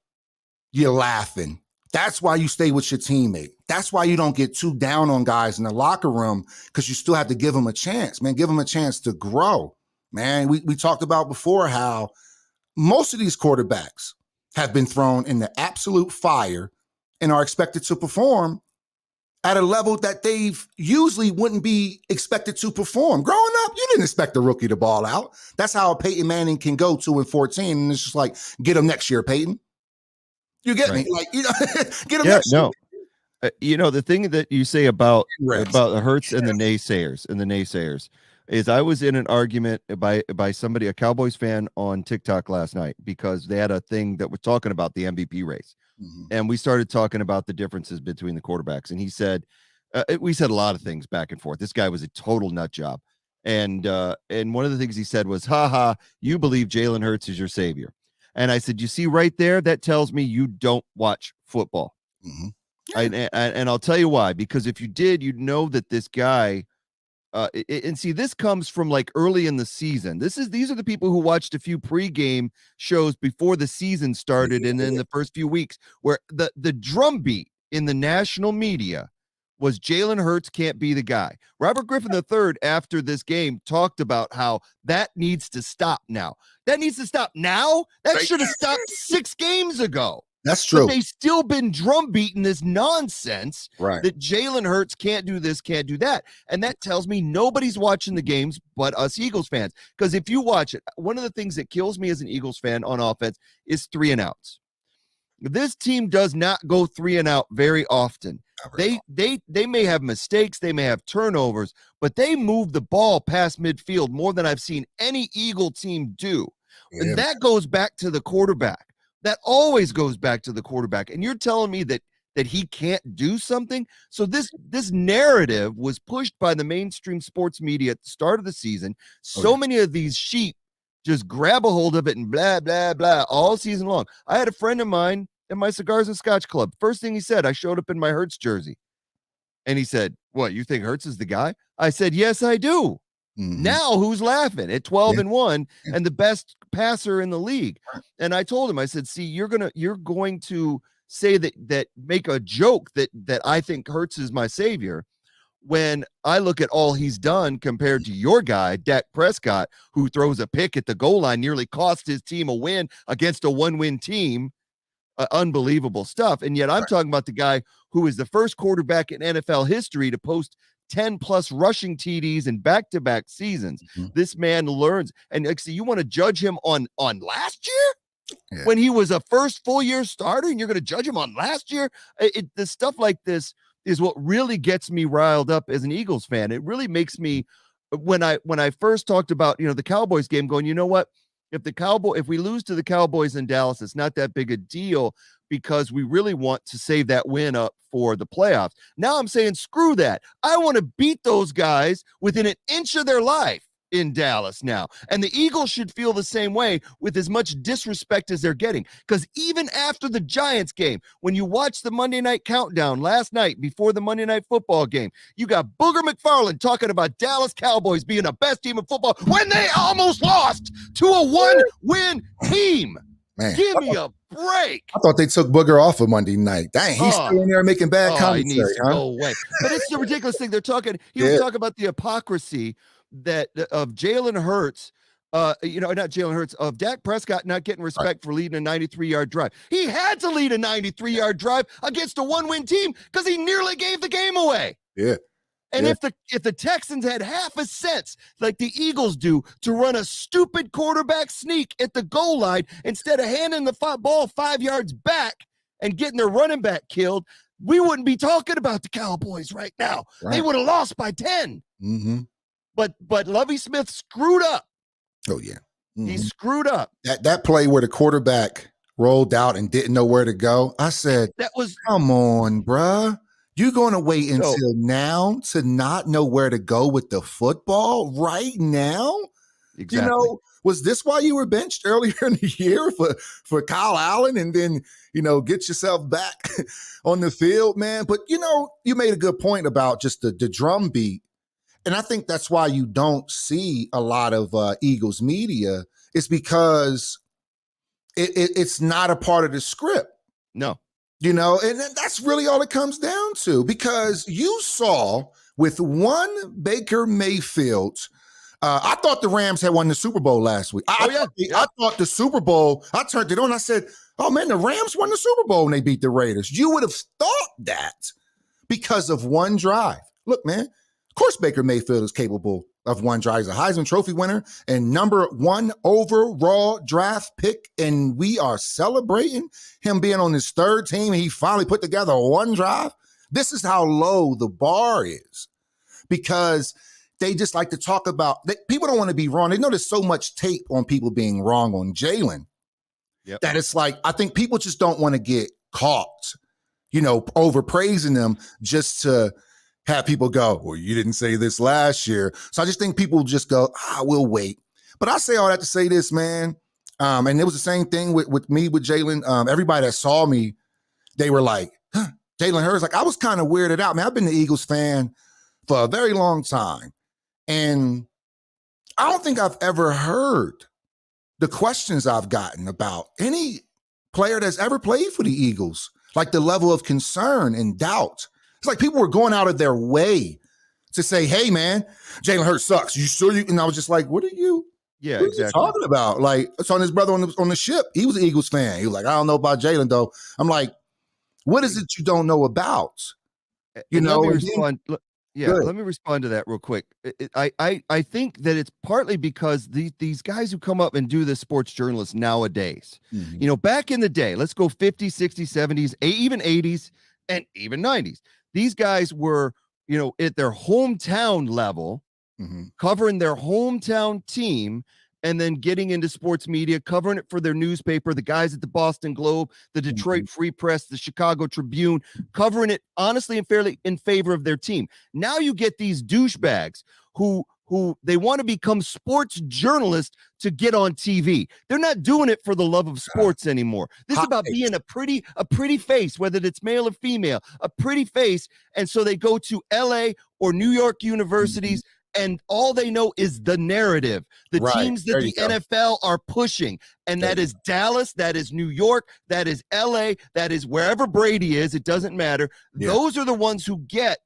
you're laughing. That's why you stay with your teammate. That's why you don't get too down on guys in the locker room because you still have to give them a chance, man. Give them a chance to grow. man. We talked about before how most of these quarterbacks have been thrown in the absolute fire and are expected to perform at a level that they've usually wouldn't be expected to perform. Growing up, you didn't expect a rookie to ball out. That's how Peyton Manning can go 2-14, and it's just like, get him next year, Peyton. You get me? Like, get him next year. The thing that you say about the Hurts and the naysayers is I was in an argument by somebody, a Cowboys fan, on TikTok last night because they had a thing that was talking about the MVP race. Mm-hmm. And we started talking about the differences between the quarterbacks. And he said, we said a lot of things back and forth. This guy was a total nut job. And one of the things he said was, you believe Jalen Hurts is your savior. And I said, you see right there, that tells me you don't watch football. Mm-hmm. And I'll tell you why, because if you did, you'd know that this guy, and see, this comes from like early in the season. These are the people who watched a few pregame shows before the season started, and then the first few weeks, where the drumbeat in the national media was Jalen Hurts can't be the guy. Robert Griffin III, after this game, talked about how that needs to stop now. That needs to stop now. That should have stopped 6 games ago. That's true. But they've still been drumbeating this nonsense that Jalen Hurts can't do this, can't do that. And that tells me nobody's watching the games but us Eagles fans. Because if you watch it, one of the things that kills me as an Eagles fan on offense is 3 and outs. This team does not go 3 and out very often. They may have mistakes, they may have turnovers, but they move the ball past midfield more than I've seen any Eagle team do. Yeah. And that goes back to the quarterback. That always goes back to the quarterback. And you're telling me that he can't do something? So this narrative was pushed by the mainstream sports media at the start of the season. So many of these sheep just grab a hold of it and blah, blah, blah all season long. I had a friend of mine at my Cigars and Scotch Club. First thing he said, I showed up in my Hurts jersey. And he said, what, you think Hurts is the guy? I said, yes, I do. Mm-hmm. Now who's laughing at 12-1 and the best passer in the league? And I told him, I said, see, you're going to say that make a joke that I think Hurts is my savior, when I look at all he's done compared to your guy, Dak Prescott, who throws a pick at the goal line, nearly cost his team a win against a 1-win team. Unbelievable stuff. And yet I'm talking about the guy who is the first quarterback in NFL history to post 10+ rushing TDs in back-to-back seasons. Mm-hmm. This man learns. And see, you want to judge him on last year when he was a first full year starter, and you're going to judge him on last year? The stuff like this is what really gets me riled up as an Eagles fan. It really makes me, when I first talked about, the Cowboys game, going, you know what? If we lose to the Cowboys in Dallas, it's not that big a deal because we really want to save that win up for the playoffs. Now I'm saying, screw that. I want to beat those guys within an inch of their life in Dallas now. And the Eagles should feel the same way with as much disrespect as they're getting. Because even after the Giants game, when you watch the Monday Night Countdown last night before the Monday Night Football game, you got Booger McFarland talking about Dallas Cowboys being the best team in football when they almost lost to a 1-win team. Man, give me a break. I thought they took Booger off of Monday night. Dang, he's still in there making bad commentary. He needs to go away. But it's the ridiculous thing. They're talking, he was talking about the hypocrisy of Jalen Hurts, not Jalen Hurts, of Dak Prescott not getting respect for leading a 93-yard drive. He had to lead a 93-yard drive against a 1-win team because he nearly gave the game away. Yeah. And if the Texans had half a sense, like the Eagles do, to run a stupid quarterback sneak at the goal line instead of handing the ball 5 yards back and getting their running back killed, we wouldn't be talking about the Cowboys right now. Right. They would have lost by 10. Mm-hmm. But Lovie Smith screwed up. Oh, yeah. Mm-hmm. He screwed up. That play where the quarterback rolled out and didn't know where to go, I said, come on, bruh. You're going to wait until now to not know where to go with the football right now? Exactly. Was this why you were benched earlier in the year for Kyle Allen and then, get yourself back on the field, man? But, you made a good point about just the drum beat. And I think that's why you don't see a lot of Eagles media. It's because it's not a part of the script. No. And that's really all it comes down to, because you saw with one Baker Mayfield I thought the Rams had won the Super Bowl last week. I thought the Super Bowl, I turned it on. I said, oh man, the Rams won the Super Bowl and they beat the Raiders. You would have thought that because of one drive. Look, man, of course Baker Mayfield is capable of one drive. He's a Heisman Trophy winner and number 1 overall draft pick. And we are celebrating him being on his 3rd team. And he finally put together one drive. This is how low the bar is because they just like to talk about, people don't want to be wrong. They know there's so much tape on people being wrong on Jalen that it's like, I think people just don't want to get caught, overpraising them just to have people go, well, you didn't say this last year. So I just think people just go, we'll wait. But I say all that to say this, man. And it was the same thing with me, with Jalen. Everybody that saw me, they were like, Jalen Hurts. Like, I was kind of weirded out, man. I've been the Eagles fan for a very long time. And I don't think I've ever heard the questions I've gotten about any player that's ever played for the Eagles, like the level of concern and doubt. It's like people were going out of their way to say, hey, man, Jalen Hurts sucks. You sure you? And I was just like, what are you talking about? Like, I saw his brother on the ship. He was an Eagles fan. He was like, I don't know about Jalen, though. I'm like, what is it you don't know about? Let me respond to that real quick. I think that it's partly because these guys who come up and do this sports journalists nowadays, back in the day, let's go 50s, 60s, 70s, even 80s, and even 90s. These guys were, at their hometown level, covering their hometown team, and then getting into sports media, covering it for their newspaper, the guys at the Boston Globe, the Detroit Free Press, the Chicago Tribune, covering it honestly and fairly in favor of their team. Now you get these douchebags who they want to become sports journalists to get on TV. They're not doing it for the love of sports anymore. This is about being a pretty face, whether it's male or female, a pretty face. And so they go to LA or New York universities, and all they know is the narrative, the teams that the NFL are pushing. And that is Dallas, that is New York, that is LA, that is wherever Brady is. It doesn't matter. Yeah. Those are the ones who get,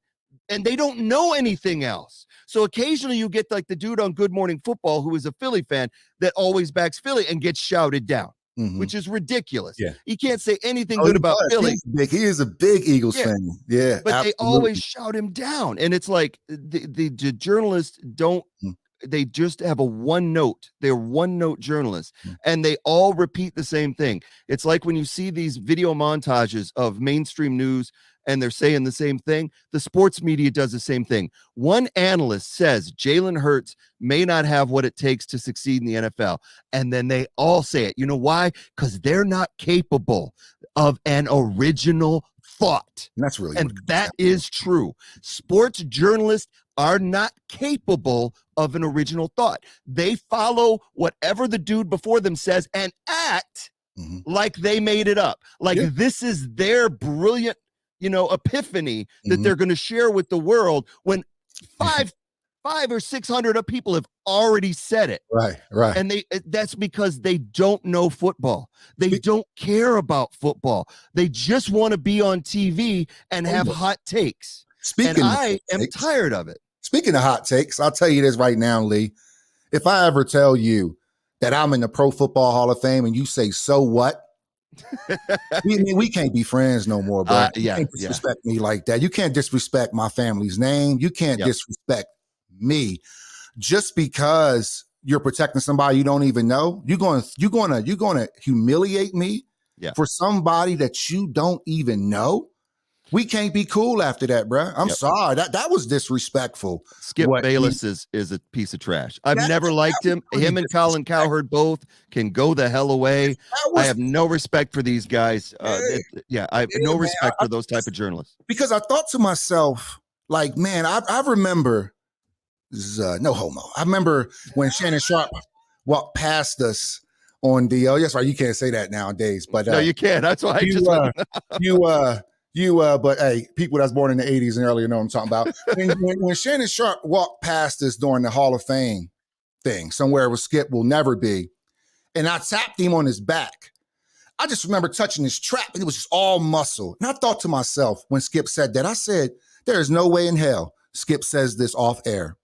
and they don't know anything else. So occasionally you get like the dude on Good Morning Football who is a Philly fan that always backs Philly and gets shouted down. Which is ridiculous. Yeah. He can't say anything good about Philly. He is a big Eagles fan. Yeah. But absolutely. They always shout him down. And it's like the journalists don't, they just have a one note. They're one note journalists. And they all repeat the same thing. It's like when you see these video montages of mainstream news and they're saying the same thing, the sports media does the same thing. One analyst says Jalen Hurts may not have what it takes to succeed in the NFL. And then they all say it. You know why? Because they're not capable of an original thought. And that's really, and that is true. Sports journalists are not capable of an original thought. They follow whatever the dude before them says and act like they made it up. Like this is their brilliant, epiphany that they're going to share with the world when five or 600 people have already said it. Right. And that's because they don't know football. They don't care about football. They just want to be on TV and have hot takes. I am tired of it. Speaking of hot takes, I'll tell you this right now, Lee. If I ever tell you that I'm in the Pro Football Hall of Fame and you say, so what? we can't be friends no more, bro. You can't disrespect me like that. You can't disrespect my family's name. You can't disrespect me just because you're protecting somebody you don't even know. You're going to humiliate me for somebody that you don't even know. We can't be cool after that, bro. I'm sorry. That was disrespectful. Skip Bayless is a piece of trash. I've never liked him. Him and Colin Cowherd both can go the hell away. I have no respect for these guys. I have no respect for those type of journalists. Because I thought to myself, like, man, I remember, this is, no homo. I remember when Shannon Sharp walked past us on the, that's right, you can't say that nowadays. But no, you can't. That's why but hey, people that's born in the 80s and earlier know what I'm talking about. when Shannon Sharp walked past us during the Hall of Fame thing, somewhere where Skip will never be, and I tapped him on his back, I just remember touching his trap, and it was just all muscle. And I thought to myself when Skip said that, I said, there is no way in hell Skip says this off air.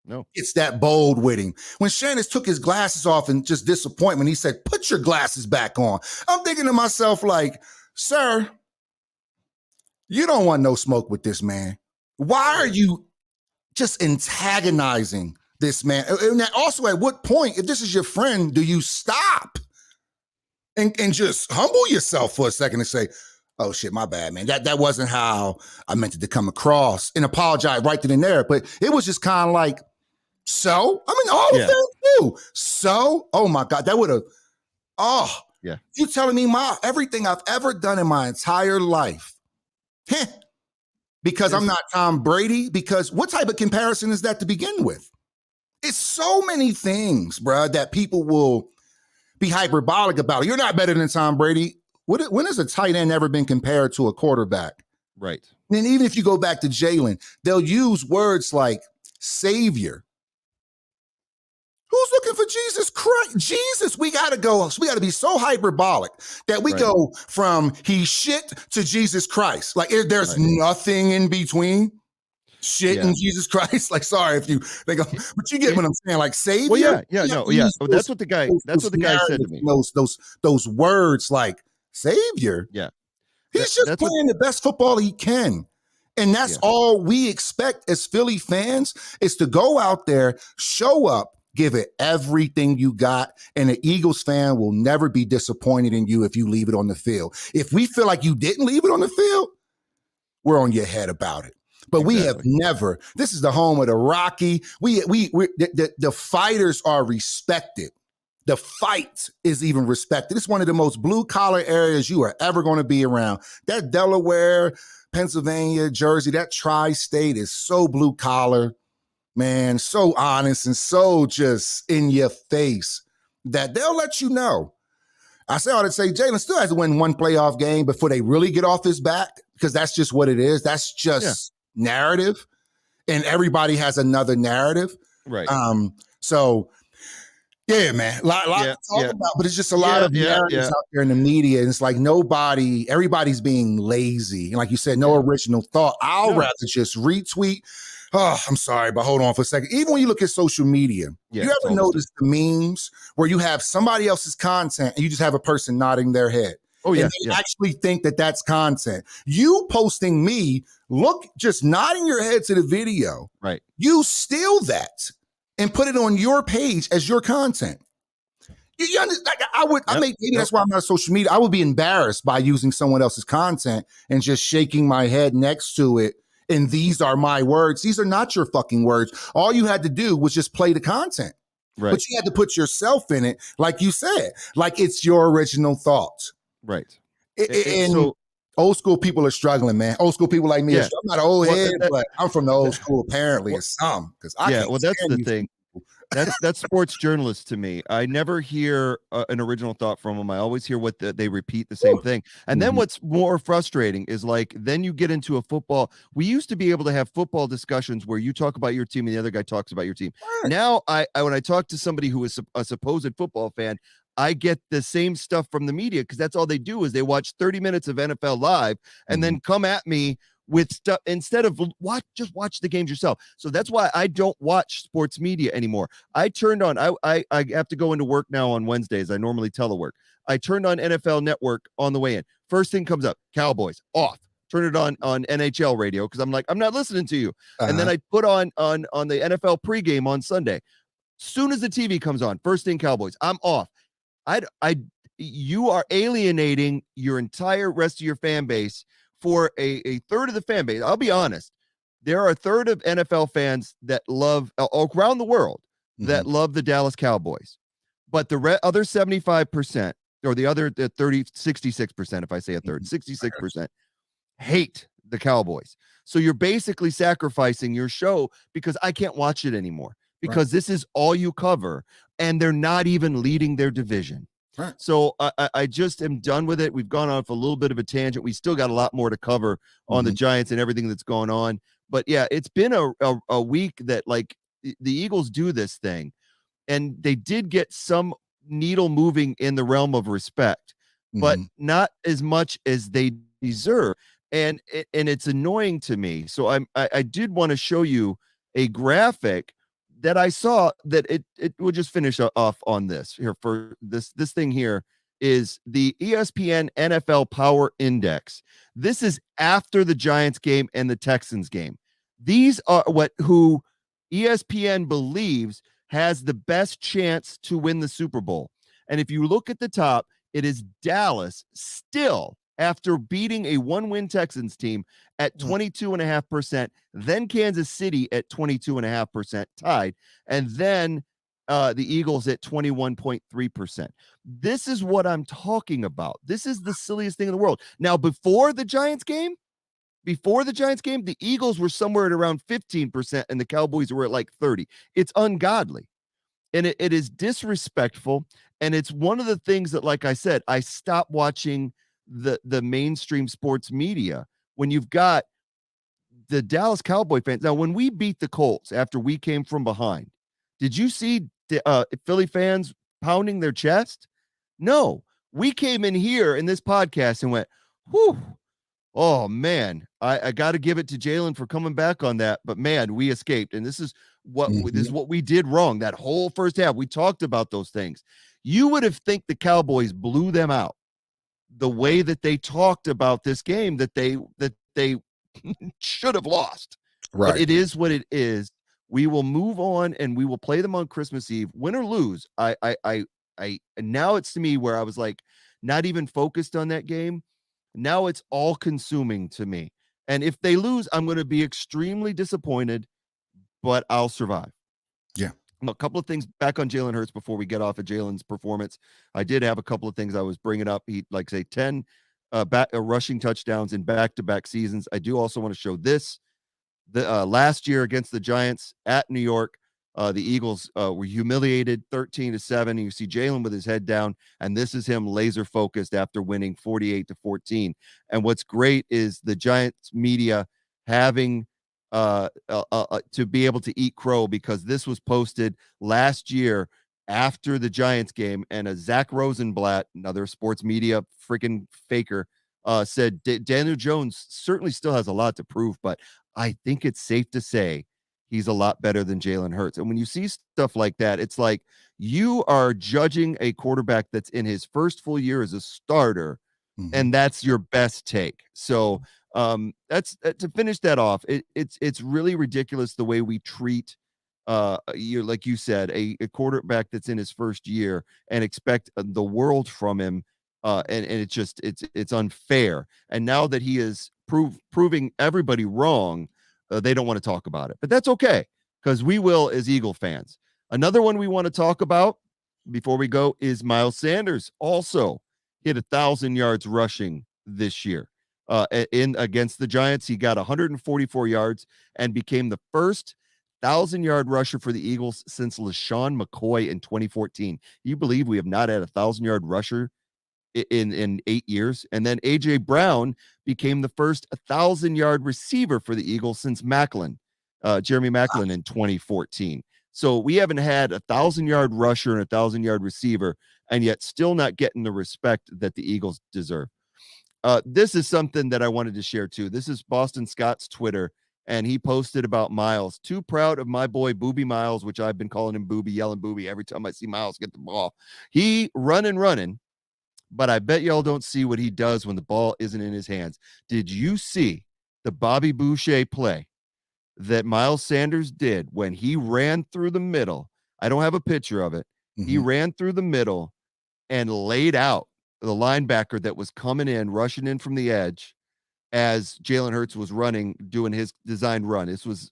No. It's that bold with him. When Shannon took his glasses off and just disappointment, he said, "Put your glasses back on." I'm thinking to myself, like, sir, you don't want no smoke with this man. Why are you just antagonizing this man? And also, at what point, if this is your friend, do you stop and just humble yourself for a second and say, "Oh shit, my bad, man. That wasn't how I meant it to come across," and apologize right then and there. But it was just kind of like, so I mean, all of them too. So, oh my God, that would have. Oh, yeah. You telling me everything I've ever done in my entire life, because I'm not Tom Brady? Because what type of comparison is that to begin with? It's so many things, bro, that people will be hyperbolic about. You're not better than Tom Brady. When has a tight end ever been compared to a quarterback? Right. And even if you go back to Jalen, they'll use words like savior. Who's looking for Jesus Christ? Jesus, we got to be so hyperbolic that we go from he's shit to Jesus Christ. Like there's nothing in between shit and Jesus Christ. Like, sorry if you think, but you get what I'm saying. Like savior. Well, that's what the guy said to me. Those words like savior. Yeah. He's just playing the best football he can. And that's all we expect as Philly fans is to go out there, show up, give it everything you got, and the Eagles fan will never be disappointed in you if you leave it on the field. If we feel like you didn't leave it on the field, we're on your head about it. But we have never. This is the home of the Rocky. The fighters are respected. The fight is even respected. It's one of the most blue-collar areas you are ever going to be around. That Delaware, Pennsylvania, Jersey, that tri-state is so blue-collar, man, so honest and so just in your face that they'll let you know. I say all to say Jalen still has to win one playoff game before they really get off his back, because that's just what it is. That's just narrative, and everybody has another narrative. Right. So, yeah, man, a lot to talk about, but it's just a lot of narratives out there in the media, and it's like everybody's being lazy. And like you said, no original thought. I'll rather just retweet. Oh, I'm sorry, but hold on for a second. Even when you look at social media, you ever notice the memes where you have somebody else's content and you just have a person nodding their head? Oh, yeah. And they actually think that that's content. You posting me, just nodding your head to the video. Right. You steal that and put it on your page as your content. You understand? Maybe that's why I'm not on social media. I would be embarrassed by using someone else's content and just shaking my head next to it. And these are my words. These are not your fucking words. All you had to do was just play the content. Right. But you had to put yourself in it, like you said, like it's your original thoughts. Right. So old school people are struggling, man. Old school people like me. I'm not an old head, but I'm from the old school, apparently, or some. Because that's the thing. That's sports journalists to me. I never hear an original thought from them. I always hear what they repeat the same thing. And then what's more frustrating is like, then you get into a football. We used to be able to have football discussions where you talk about your team and the other guy talks about your team. Right. Now, when I talk to somebody who is a supposed football fan, I get the same stuff from the media, because that's all they do is they watch 30 minutes of NFL Live and then come at me with stuff instead of just watch the games yourself. So that's why I don't watch sports media anymore. I turned on, I have to go into work now on Wednesdays. I normally telework. I turned on NFL Network on the way in. First thing comes up, Cowboys, off. Turn it on NHL radio, because I'm like, I'm not listening to you. And then I put on the NFL pregame on Sunday. Soon as the TV comes on, first thing Cowboys, I'm off. You are alienating your entire rest of your fan base for a third of the fan base. I'll be honest. There are a third of NFL fans that love around the world that love the Dallas Cowboys, but the other 75%, or the other 66%, if I say a third, 66% hate the Cowboys. So you're basically sacrificing your show because I can't watch it anymore, because this is all you cover, and they're not even leading their division. Right. So I just am done with it. We've gone on for a little bit of a tangent. We still got a lot more to cover on the Giants and everything that's going on. But yeah, it's been a week that, like, the Eagles do this thing, and they did get some needle moving in the realm of respect, but not as much as they deserve. And it's annoying to me. So I did want to show you a graphic that I saw that it will just finish off on this here for this thing here is the ESPN NFL Power Index. This is after the Giants game and the Texans game. These are who ESPN believes has the best chance to win the Super Bowl. And if you look at the top, it is Dallas still after beating a 1-win Texans team at 22.5%, then Kansas City at 22.5% tied, and then the Eagles at 21.3%. This is what I'm talking about. This is the silliest thing in the world. Now, before the Giants game, the Eagles were somewhere at around 15%, and the Cowboys were at like 30. It's ungodly. And it is disrespectful. And it's one of the things that, like I said, I stopped watching the mainstream sports media when you've got the Dallas Cowboy fans. Now, when we beat the Colts after we came from behind, did you see Philly fans pounding their chest? No. We came in here in this podcast and went, whew, oh, man, I got to give it to Jalen for coming back on that. But, man, we escaped. And this is what we did wrong. That whole first half, we talked about those things. You would have think the Cowboys blew them out the way that they talked about this game that they should have lost. Right. But it is what it is. We will move on and we will play them on Christmas Eve, win or lose. I now it's to me where I was like not even focused on that game. Now it's all consuming to me. And if they lose, I'm going to be extremely disappointed, but I'll survive. Yeah. A couple of things back on Jalen Hurts before we get off of Jalen's performance. I did have a couple of things I was bringing up. He, like say 10 rushing touchdowns in back-to-back seasons. I do also want to show this. The last year against the Giants at New York, the Eagles were humiliated 13-7. You see Jalen with his head down, and this is him laser focused after winning 48-14. And what's great is the Giants media having to be able to eat crow, because this was posted last year after the Giants game, and Zach Rosenblatt, another sports media freaking faker, said Daniel Jones certainly still has a lot to prove, but I think it's safe to say he's a lot better than Jalen Hurts. And when you see stuff like that, it's like you are judging a quarterback that's in his first full year as a starter, and that's your best take. So that's to finish that off. It's really ridiculous the way we treat like you said, a quarterback that's in his first year and expect the world from him. And it's unfair. And now that he is proving everybody wrong, they don't want to talk about it. But that's okay, because we will as Eagle fans. Another one we want to talk about before we go is Miles Sanders. Also hit 1,000 yards rushing this year. In against the Giants, he got 144 yards and became the first 1,000-yard rusher for the Eagles since LaShawn McCoy in 2014. You believe we have not had a 1,000-yard rusher in 8 years? And then AJ Brown became the first 1,000-yard receiver for the Eagles since Jeremy Maclin in 2014. So we haven't had a 1,000-yard rusher and a 1,000-yard receiver, and yet still not getting the respect that the Eagles deserve. This is something that I wanted to share too. This is Boston Scott's Twitter, and he posted about Miles. Too proud of my boy Booby Miles, which I've been calling him Booby, yelling Booby every time I see Miles get the ball. He running, but I bet y'all don't see what he does when the ball isn't in his hands. Did you see the Bobby Boucher play that Miles Sanders did when he ran through the middle? I don't have a picture of it. He ran through the middle and laid out the linebacker that was coming in, rushing in from the edge as Jalen Hurts was running, doing his designed run. This was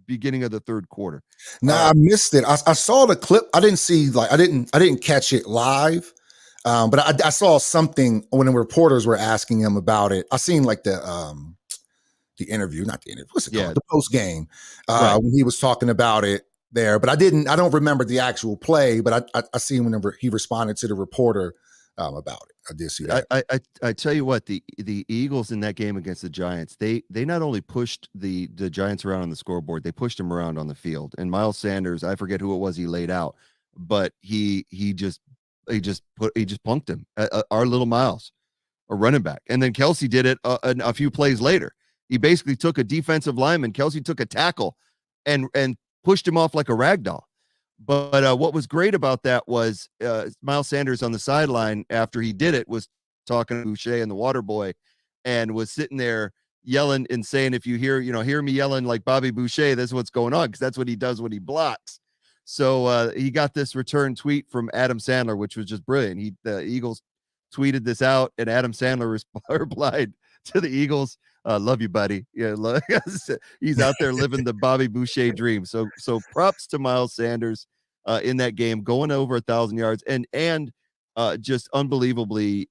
beginning of the third quarter. I missed it. I saw the clip. I didn't catch it live. But I saw something when the reporters were asking him about it. I seen like the interview, not the interview. What's it called? The post game when he was talking about it there. But I don't remember the actual play. But I seen whenever he responded to the reporter about it. I did see that. I tell you what, the Eagles in that game against the Giants, they not only pushed the Giants around on the scoreboard, they pushed them around on the field. And Miles Sanders, I forget who it was he laid out, but he just punked him. Our little Miles, a running back. And then Kelsey did it a few plays later. He basically took a defensive lineman. Kelsey took a tackle and pushed him off like a rag doll. But what was great about that was Miles Sanders on the sideline after he did it was talking to Boucher and the water boy, and was sitting there yelling and saying, if you hear me yelling like Bobby Boucher, that's what's going on, because that's what he does when he blocks. So he got this return tweet from Adam Sandler, which was just brilliant. The Eagles tweeted this out, and Adam Sandler replied to the Eagles, love you, buddy. Yeah, he's out there living the Bobby Boucher dream. So props to Miles Sanders in that game, going over 1,000 yards and just unbelievably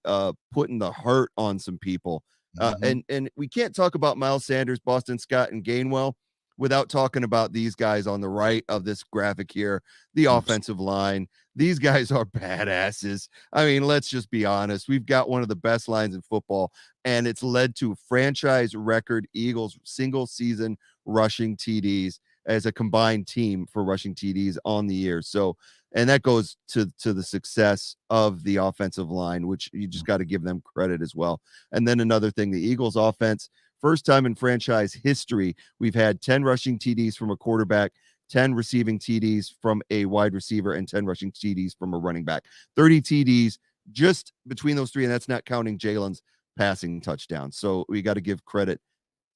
putting the hurt on some people. And we can't talk about Miles Sanders, Boston Scott, and Gainwell without talking about these guys on the right of this graphic here, the offensive line. These guys are badasses. I mean, let's just be honest. We've got one of the best lines in football, and it's led to franchise record Eagles single season rushing TDs as a combined team for rushing TDs on the year. So, and that goes to the success of the offensive line, which you just got to give them credit as well. And then another thing, the Eagles offense, first time in franchise history, we've had 10 rushing TDs from a quarterback, 10 receiving TDs from a wide receiver, and 10 rushing TDs from a running back. 30 TDs just between those three, and that's not counting Jalen's passing touchdown. So we got to give credit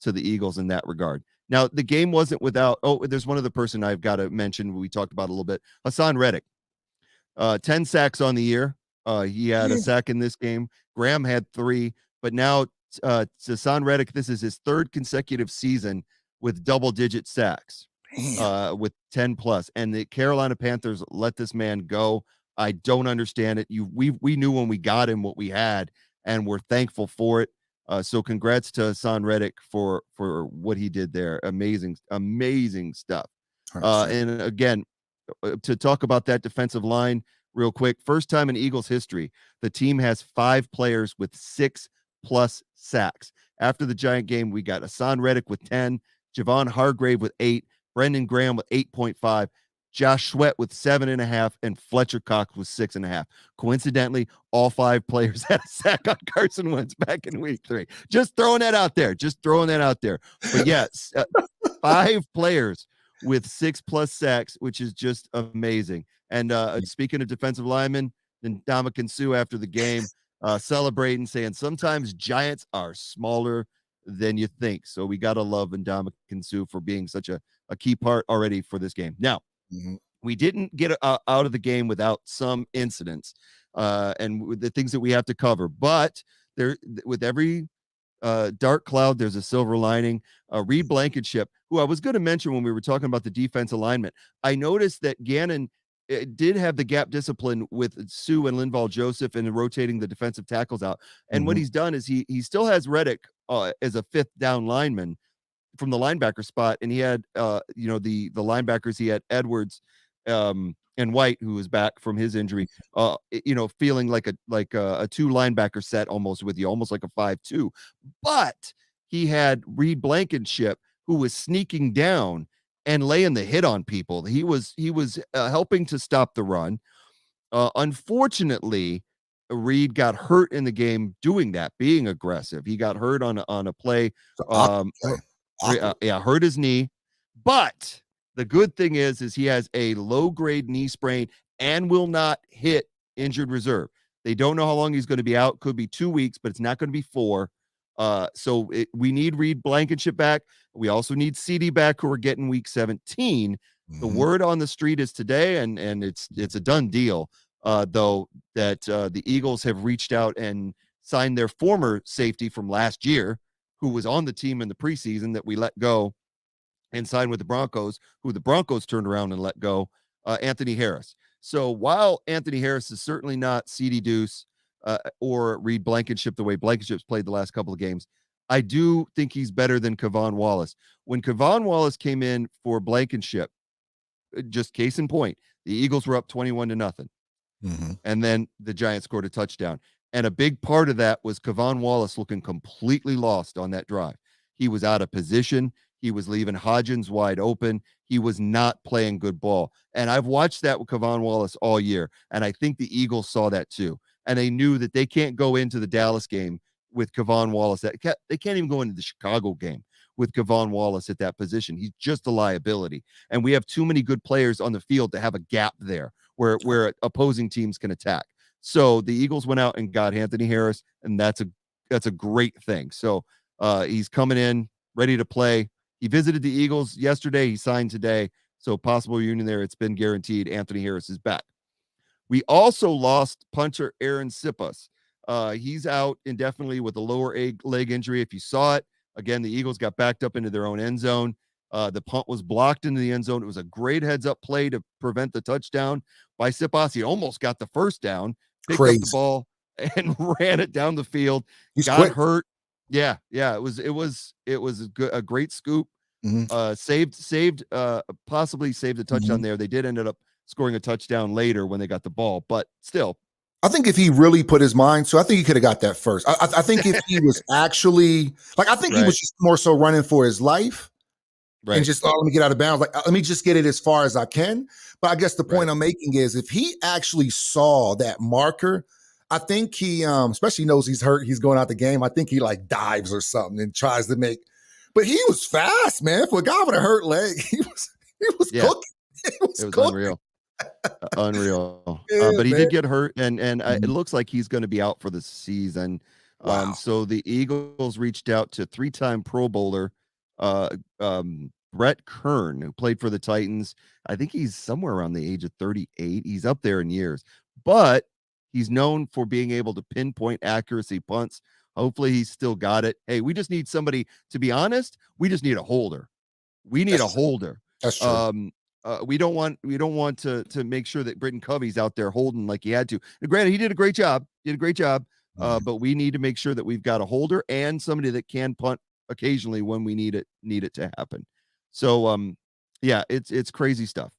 to the Eagles in that regard. Now, the game wasn't without, there's one other person I've got to mention. We talked about a little bit. Hassan Reddick, 10 sacks on the year. He had a sack in this game. Graham had 3, but now Hassan Reddick, this is his 3rd consecutive season with double-digit sacks, with 10 plus. And the Carolina Panthers let this man go. I don't understand it. We knew when we got him what we had, and we're thankful for it. So congrats to Hassan Reddick for what he did there. Amazing stuff. And again, to talk about that defensive line real quick, first time in Eagles history, the team has 5 players with 6+ sacks. After the Giant game, we got Hassan Reddick with 10, Javon Hargrave with 8, Brendan Graham with 8.5, Josh Sweat with 7.5, and Fletcher Cox with 6.5. Coincidentally, all 5 players had a sack on Carson Wentz back in week 3. Just throwing that out there. But yes, 5 players with 6+ sacks, which is just amazing. And speaking of defensive linemen, then Ndamukong Suh after the game celebrating, saying sometimes Giants are smaller than you think. So we got to love Ndamukong Suh for being such a key part already for this game. Now, we didn't get out of the game without some incidents and with the things that we have to cover. But there, with every dark cloud, there's a silver lining. Reed Blankenship, who I was going to mention when we were talking about the defense alignment, I noticed that Gannon did have the gap discipline with Sue and Linval Joseph and rotating the defensive tackles out. And what he's done is he still has Reddick as a 5th down lineman from the linebacker spot, and he had the linebackers, he had Edwards and White, who was back from his injury, feeling like a 2 linebacker set almost with you, almost like a 5-2. But he had Reed Blankenship, who was sneaking down and laying the hit on people. He was helping to stop the run. Unfortunately, Reed got hurt in the game doing that, being aggressive. He got hurt on a play. Hurt his knee. But the good thing is he has a low-grade knee sprain and will not hit injured reserve. They don't know how long he's going to be out. Could be 2 weeks, but it's not going to be 4. We need Reed Blankenship back. We also need CD back, who are getting week 17. The word on the street is today, and it's a done deal, though, that the Eagles have reached out and signed their former safety from last year, who was on the team in the preseason that we let go, and signed with the Broncos, who the Broncos turned around and let go, Anthony Harris. So while Anthony Harris is certainly not CD Deuce or Reed Blankenship the way Blankenship's played the last couple of games, I do think he's better than Kevon Wallace. When Kevon Wallace came in for Blankenship, just case in point, the Eagles were up 21-0. And then the Giants scored a touchdown. And a big part of that was Kevon Wallace looking completely lost on that drive. He was out of position. He was leaving Hodgins wide open. He was not playing good ball. And I've watched that with Kevon Wallace all year. And I think the Eagles saw that too. And they knew that they can't go into the Dallas game with Kevon Wallace. They can't even go into the Chicago game with Kavon Wallace at that position. He's just a liability. And we have too many good players on the field to have a gap there where opposing teams can attack. So the Eagles went out and got Anthony Harris, and that's a great thing. So he's coming in ready to play. He visited the Eagles yesterday. He signed today. So possible reunion there. It's been guaranteed. Anthony Harris is back. We also lost punter Aaron Sipas. He's out indefinitely with a lower leg injury. If you saw it, again, the Eagles got backed up into their own end zone. The punt was blocked into the end zone. It was a great heads-up play to prevent the touchdown by Sipas. He almost got the first down, picked up the ball, and ran it down the field. He's got quick. hurt. Yeah. It was a great scoop. Possibly saved a touchdown there. They did end up scoring a touchdown later when they got the ball, but still. I think if he really put his mind to, I think he could have got that first. I think if he was actually I think he was just more so running for his life and just, let me get out of bounds. Let me just get it as far as I can. But I guess the point I'm making is if he actually saw that marker, I think he, especially knows he's hurt, he's going out the game. I think he dives or something and tries to make, but he was fast, man. For a guy with a hurt leg, he was cooking. It was cooking. Unreal. Yeah, but he did get hurt, and it looks like he's going to be out for the season. Wow. So the Eagles reached out to 3-time Pro Bowler Brett Kern, who played for the Titans. I think he's somewhere around the age of 38. He's up there in years, but he's known for being able to pinpoint accuracy punts. Hopefully he's still got it. Hey, we just need somebody, to be honest, we just need a holder. We need a holder. That's true. We don't want to make sure that Britton Covey's out there holding like he had to. And granted, he did a great job. But we need to make sure that we've got a holder and somebody that can punt occasionally when we need it to happen. So it's crazy stuff.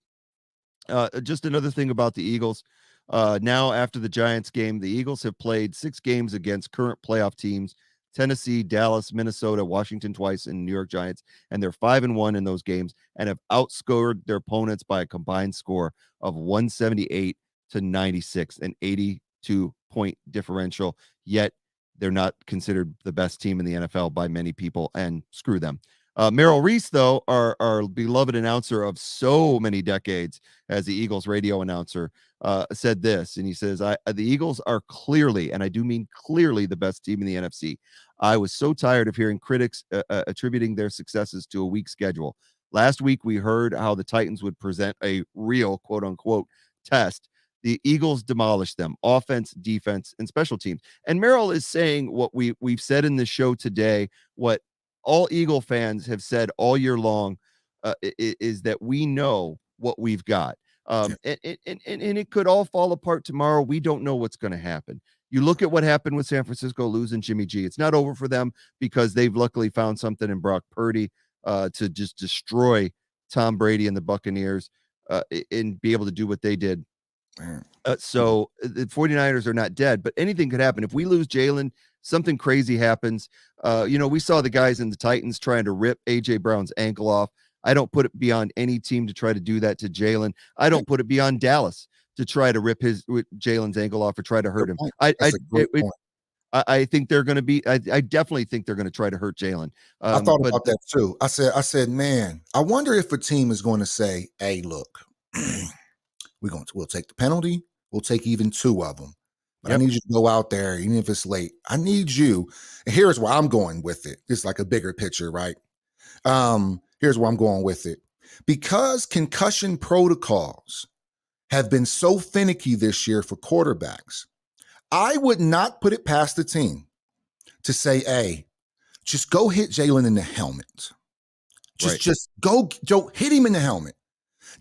Just another thing about the Eagles. Now after the Giants game, the Eagles have played 6 games against current playoff teams: Tennessee, Dallas, Minnesota, Washington twice, and New York Giants, and they're 5-1 in those games and have outscored their opponents by a combined score of 178 to 96, an 82-point differential. Yet they're not considered the best team in the NFL by many people, and screw them. Merrill Reese, though, our beloved announcer of so many decades as the Eagles radio announcer, said this, and he says, the Eagles are clearly, and I do mean clearly, the best team in the NFC. I was so tired of hearing critics attributing their successes to a weak schedule. Last week, we heard how the Titans would present a real, quote-unquote, test. The Eagles demolished them, offense, defense, and special teams. And Merrill is saying what we've said in the show today, what all Eagle fans have said all year long, is that we know what we've got. And it could all fall apart tomorrow. We don't know what's going to happen. You look at what happened with San Francisco losing Jimmy G. It's not over for them because they've luckily found something in Brock Purdy to just destroy Tom Brady and the Buccaneers and be able to do what they did. So the 49ers are not dead, but anything could happen. If we lose Jalen, something crazy happens. We saw the guys in the Titans trying to rip A.J. Brown's ankle off. I don't put it beyond any team to try to do that to Jalen. I don't put it beyond Dallas to try to rip Jalen's ankle off or try to hurt him. I think they're going to be. I definitely think they're going to try to hurt Jalen. I thought about that too. I said, man, I wonder if a team is going to say, "Hey, look, we'll take the penalty. We'll take even 2 of them. But I need you to go out there, even if it's late. I need you." And here's where I'm going with it. It's like a bigger picture, right? Here's where I'm going with it. Because concussion protocols have been so finicky this year for quarterbacks, I would not put it past the team to say, "Hey, just go hit Jalen in the helmet. Just go hit him in the helmet."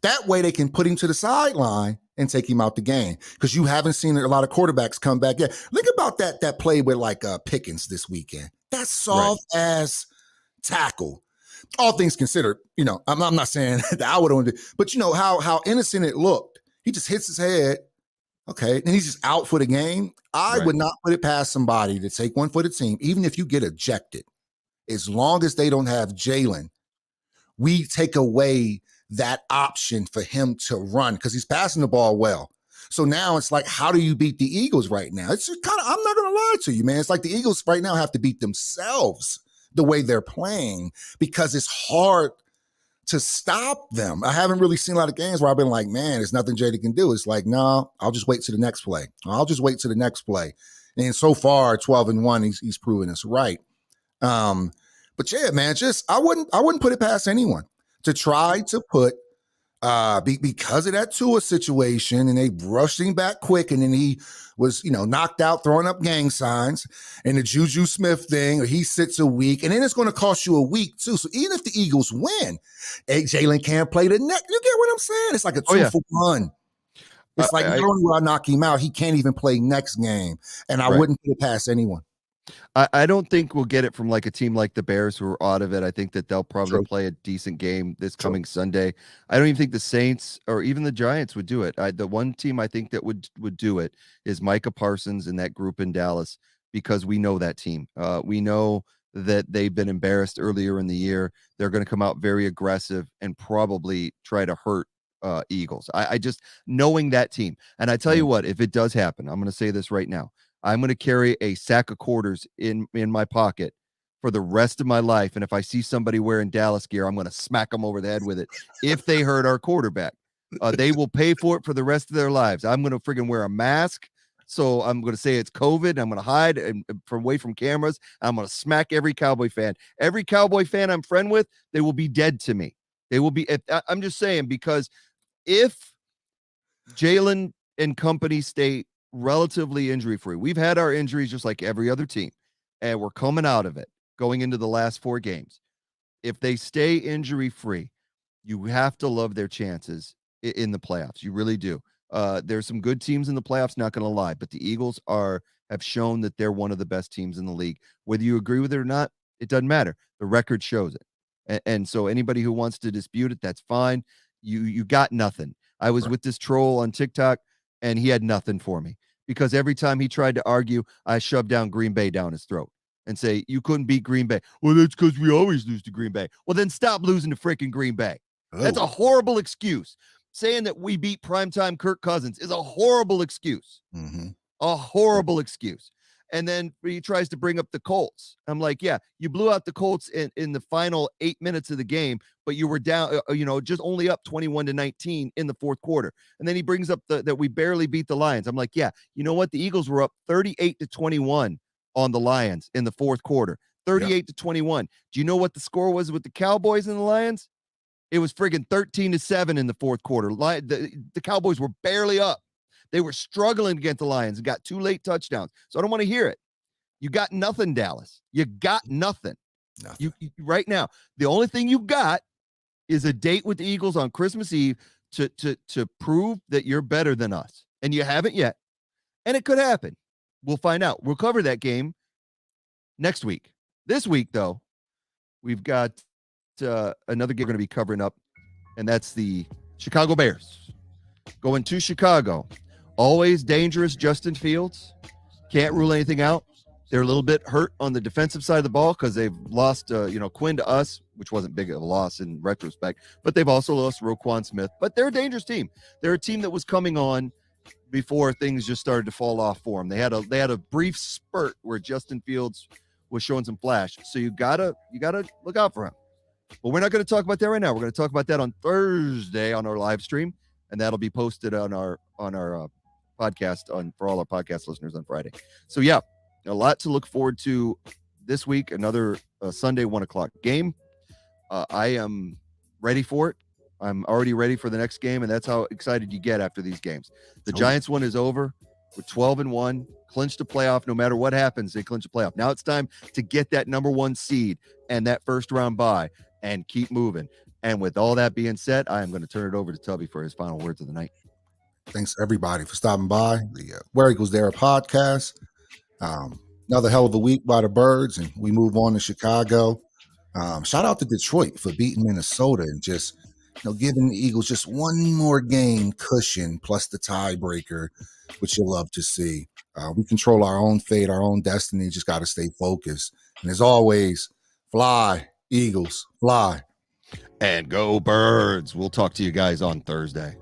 That way they can put him to the sideline and take him out the game, because you haven't seen a lot of quarterbacks come back yet. Think about that play with Pickens this weekend. That soft ass tackle. All things considered, I'm not saying that I would only, but how innocent it looked. He just hits his head. Okay, and he's just out for the game. I would not put it past somebody to take one for the team, even if you get ejected. As long as they don't have Jalen, we take away that option for him to run because he's passing the ball well. So now it's like, how do you beat the Eagles right now? It's kind of, I'm not going to lie to you, man. It's like the Eagles right now have to beat themselves the way they're playing because it's hard to stop them. I haven't really seen a lot of games where I've been like, man, there's nothing JD can do. It's like, no, I'll just wait to the next play. I'll just wait to the next play. And so far, 12-1, he's proven us right. But yeah, man, I wouldn't put it past anyone to try to put because of that Tua situation, and they rushed him back quick, and then he was, knocked out, throwing up gang signs, and the Juju Smith thing, or he sits a week, and then it's going to cost you a week too. So even if the Eagles win, Jalen can't play the next. You get what I'm saying? It's like a 2-for-1. It's like not only will I knock him out, he can't even play next game, and I wouldn't put it past anyone. I don't think we'll get it from like a team like the Bears who are out of it. I think that they'll probably play a decent game this coming Sunday. I don't even think the Saints or even the Giants would do it. The one team I think that would do it is Micah Parsons and that group in Dallas, because we know that team. We know that they've been embarrassed earlier in the year. They're going to come out very aggressive and probably try to hurt Eagles. I just knowing that team. And I tell you what, if it does happen, I'm going to say this right now. I'm going to carry a sack of quarters in my pocket for the rest of my life. And if I see somebody wearing Dallas gear, I'm going to smack them over the head with it. If they hurt our quarterback, they will pay for it for the rest of their lives. I'm going to friggin' wear a mask. So I'm going to say it's COVID. I'm going to hide away from cameras. I'm going to smack every Cowboy fan. Every Cowboy fan I'm friend with, they will be dead to me. They will be. I'm just saying, because if Jalen and company stay relatively injury-free. We've had our injuries just like every other team, and we're coming out of it going into the last 4 games. If they stay injury-free, you have to love their chances in the playoffs. You really do. There's some good teams in the playoffs, not going to lie, but the Eagles have shown that they're one of the best teams in the league. Whether you agree with it or not, it doesn't matter. The record shows it. And so anybody who wants to dispute it, that's fine. You got nothing. I was with this troll on TikTok, and he had nothing for me, because every time he tried to argue, I shoved down Green Bay down his throat and say, you couldn't beat Green Bay. Well, that's because we always lose to Green Bay. Well, then stop losing to freaking Green Bay. That's a horrible excuse. Saying that we beat primetime Kirk Cousins is a horrible excuse. A horrible excuse. And then he tries to bring up the Colts. I'm like, yeah, you blew out the Colts in the final 8 minutes of the game, but you were down, just only up 21-19 in the fourth quarter. And then he brings up that we barely beat the Lions. I'm like, yeah, you know what? The Eagles were up 38-21 on the Lions in the fourth quarter. 38-21. Do you know what the score was with the Cowboys and the Lions? It was friggin' 13-7 in the fourth quarter. The Cowboys were barely up. They were struggling against the Lions and got 2 late touchdowns. So I don't want to hear it. You got nothing, Dallas. You got nothing. You right now, the only thing you got is a date with the Eagles on Christmas Eve to prove that you're better than us. And you haven't yet. And it could happen. We'll find out. We'll cover that game next week. This week, though, we've got another game we're going to be covering up, and that's the Chicago Bears going to Chicago. Always dangerous Justin Fields. Can't rule anything out. They're a little bit hurt on the defensive side of the ball because they've lost, Quinn to us, which wasn't big of a loss in retrospect, but they've also lost Roquan Smith. But they're a dangerous team. They're a team that was coming on before things just started to fall off for them. They had a brief spurt where Justin Fields was showing some flash. So you gotta look out for him. But we're not going to talk about that right now. We're going to talk about that on Thursday on our live stream, and that'll be posted on our podcast for all our podcast listeners on Friday. So yeah, a lot to look forward to this week. Another Sunday 1:00 game. I am ready for it. I'm already ready for the next game, and that's how excited you get after these games. The Giants one is over. We're 12-1, clinched a playoff. No matter what happens, they clinch a playoff. Now it's time to get that number 1 seed and that first round bye and keep moving. And with all that being said, I am going to turn it over to Tubby for his final words of the night. Thanks everybody for stopping by the Where Eagles There podcast. Another hell of a week by the Birds, and we move on to Chicago. Shout out to Detroit for beating Minnesota and just giving the Eagles just one more game cushion plus the tiebreaker, which you'll love to see. We control our own fate, our own destiny. Just got to stay focused. And as always, fly, Eagles, fly. And go Birds. We'll talk to you guys on Thursday.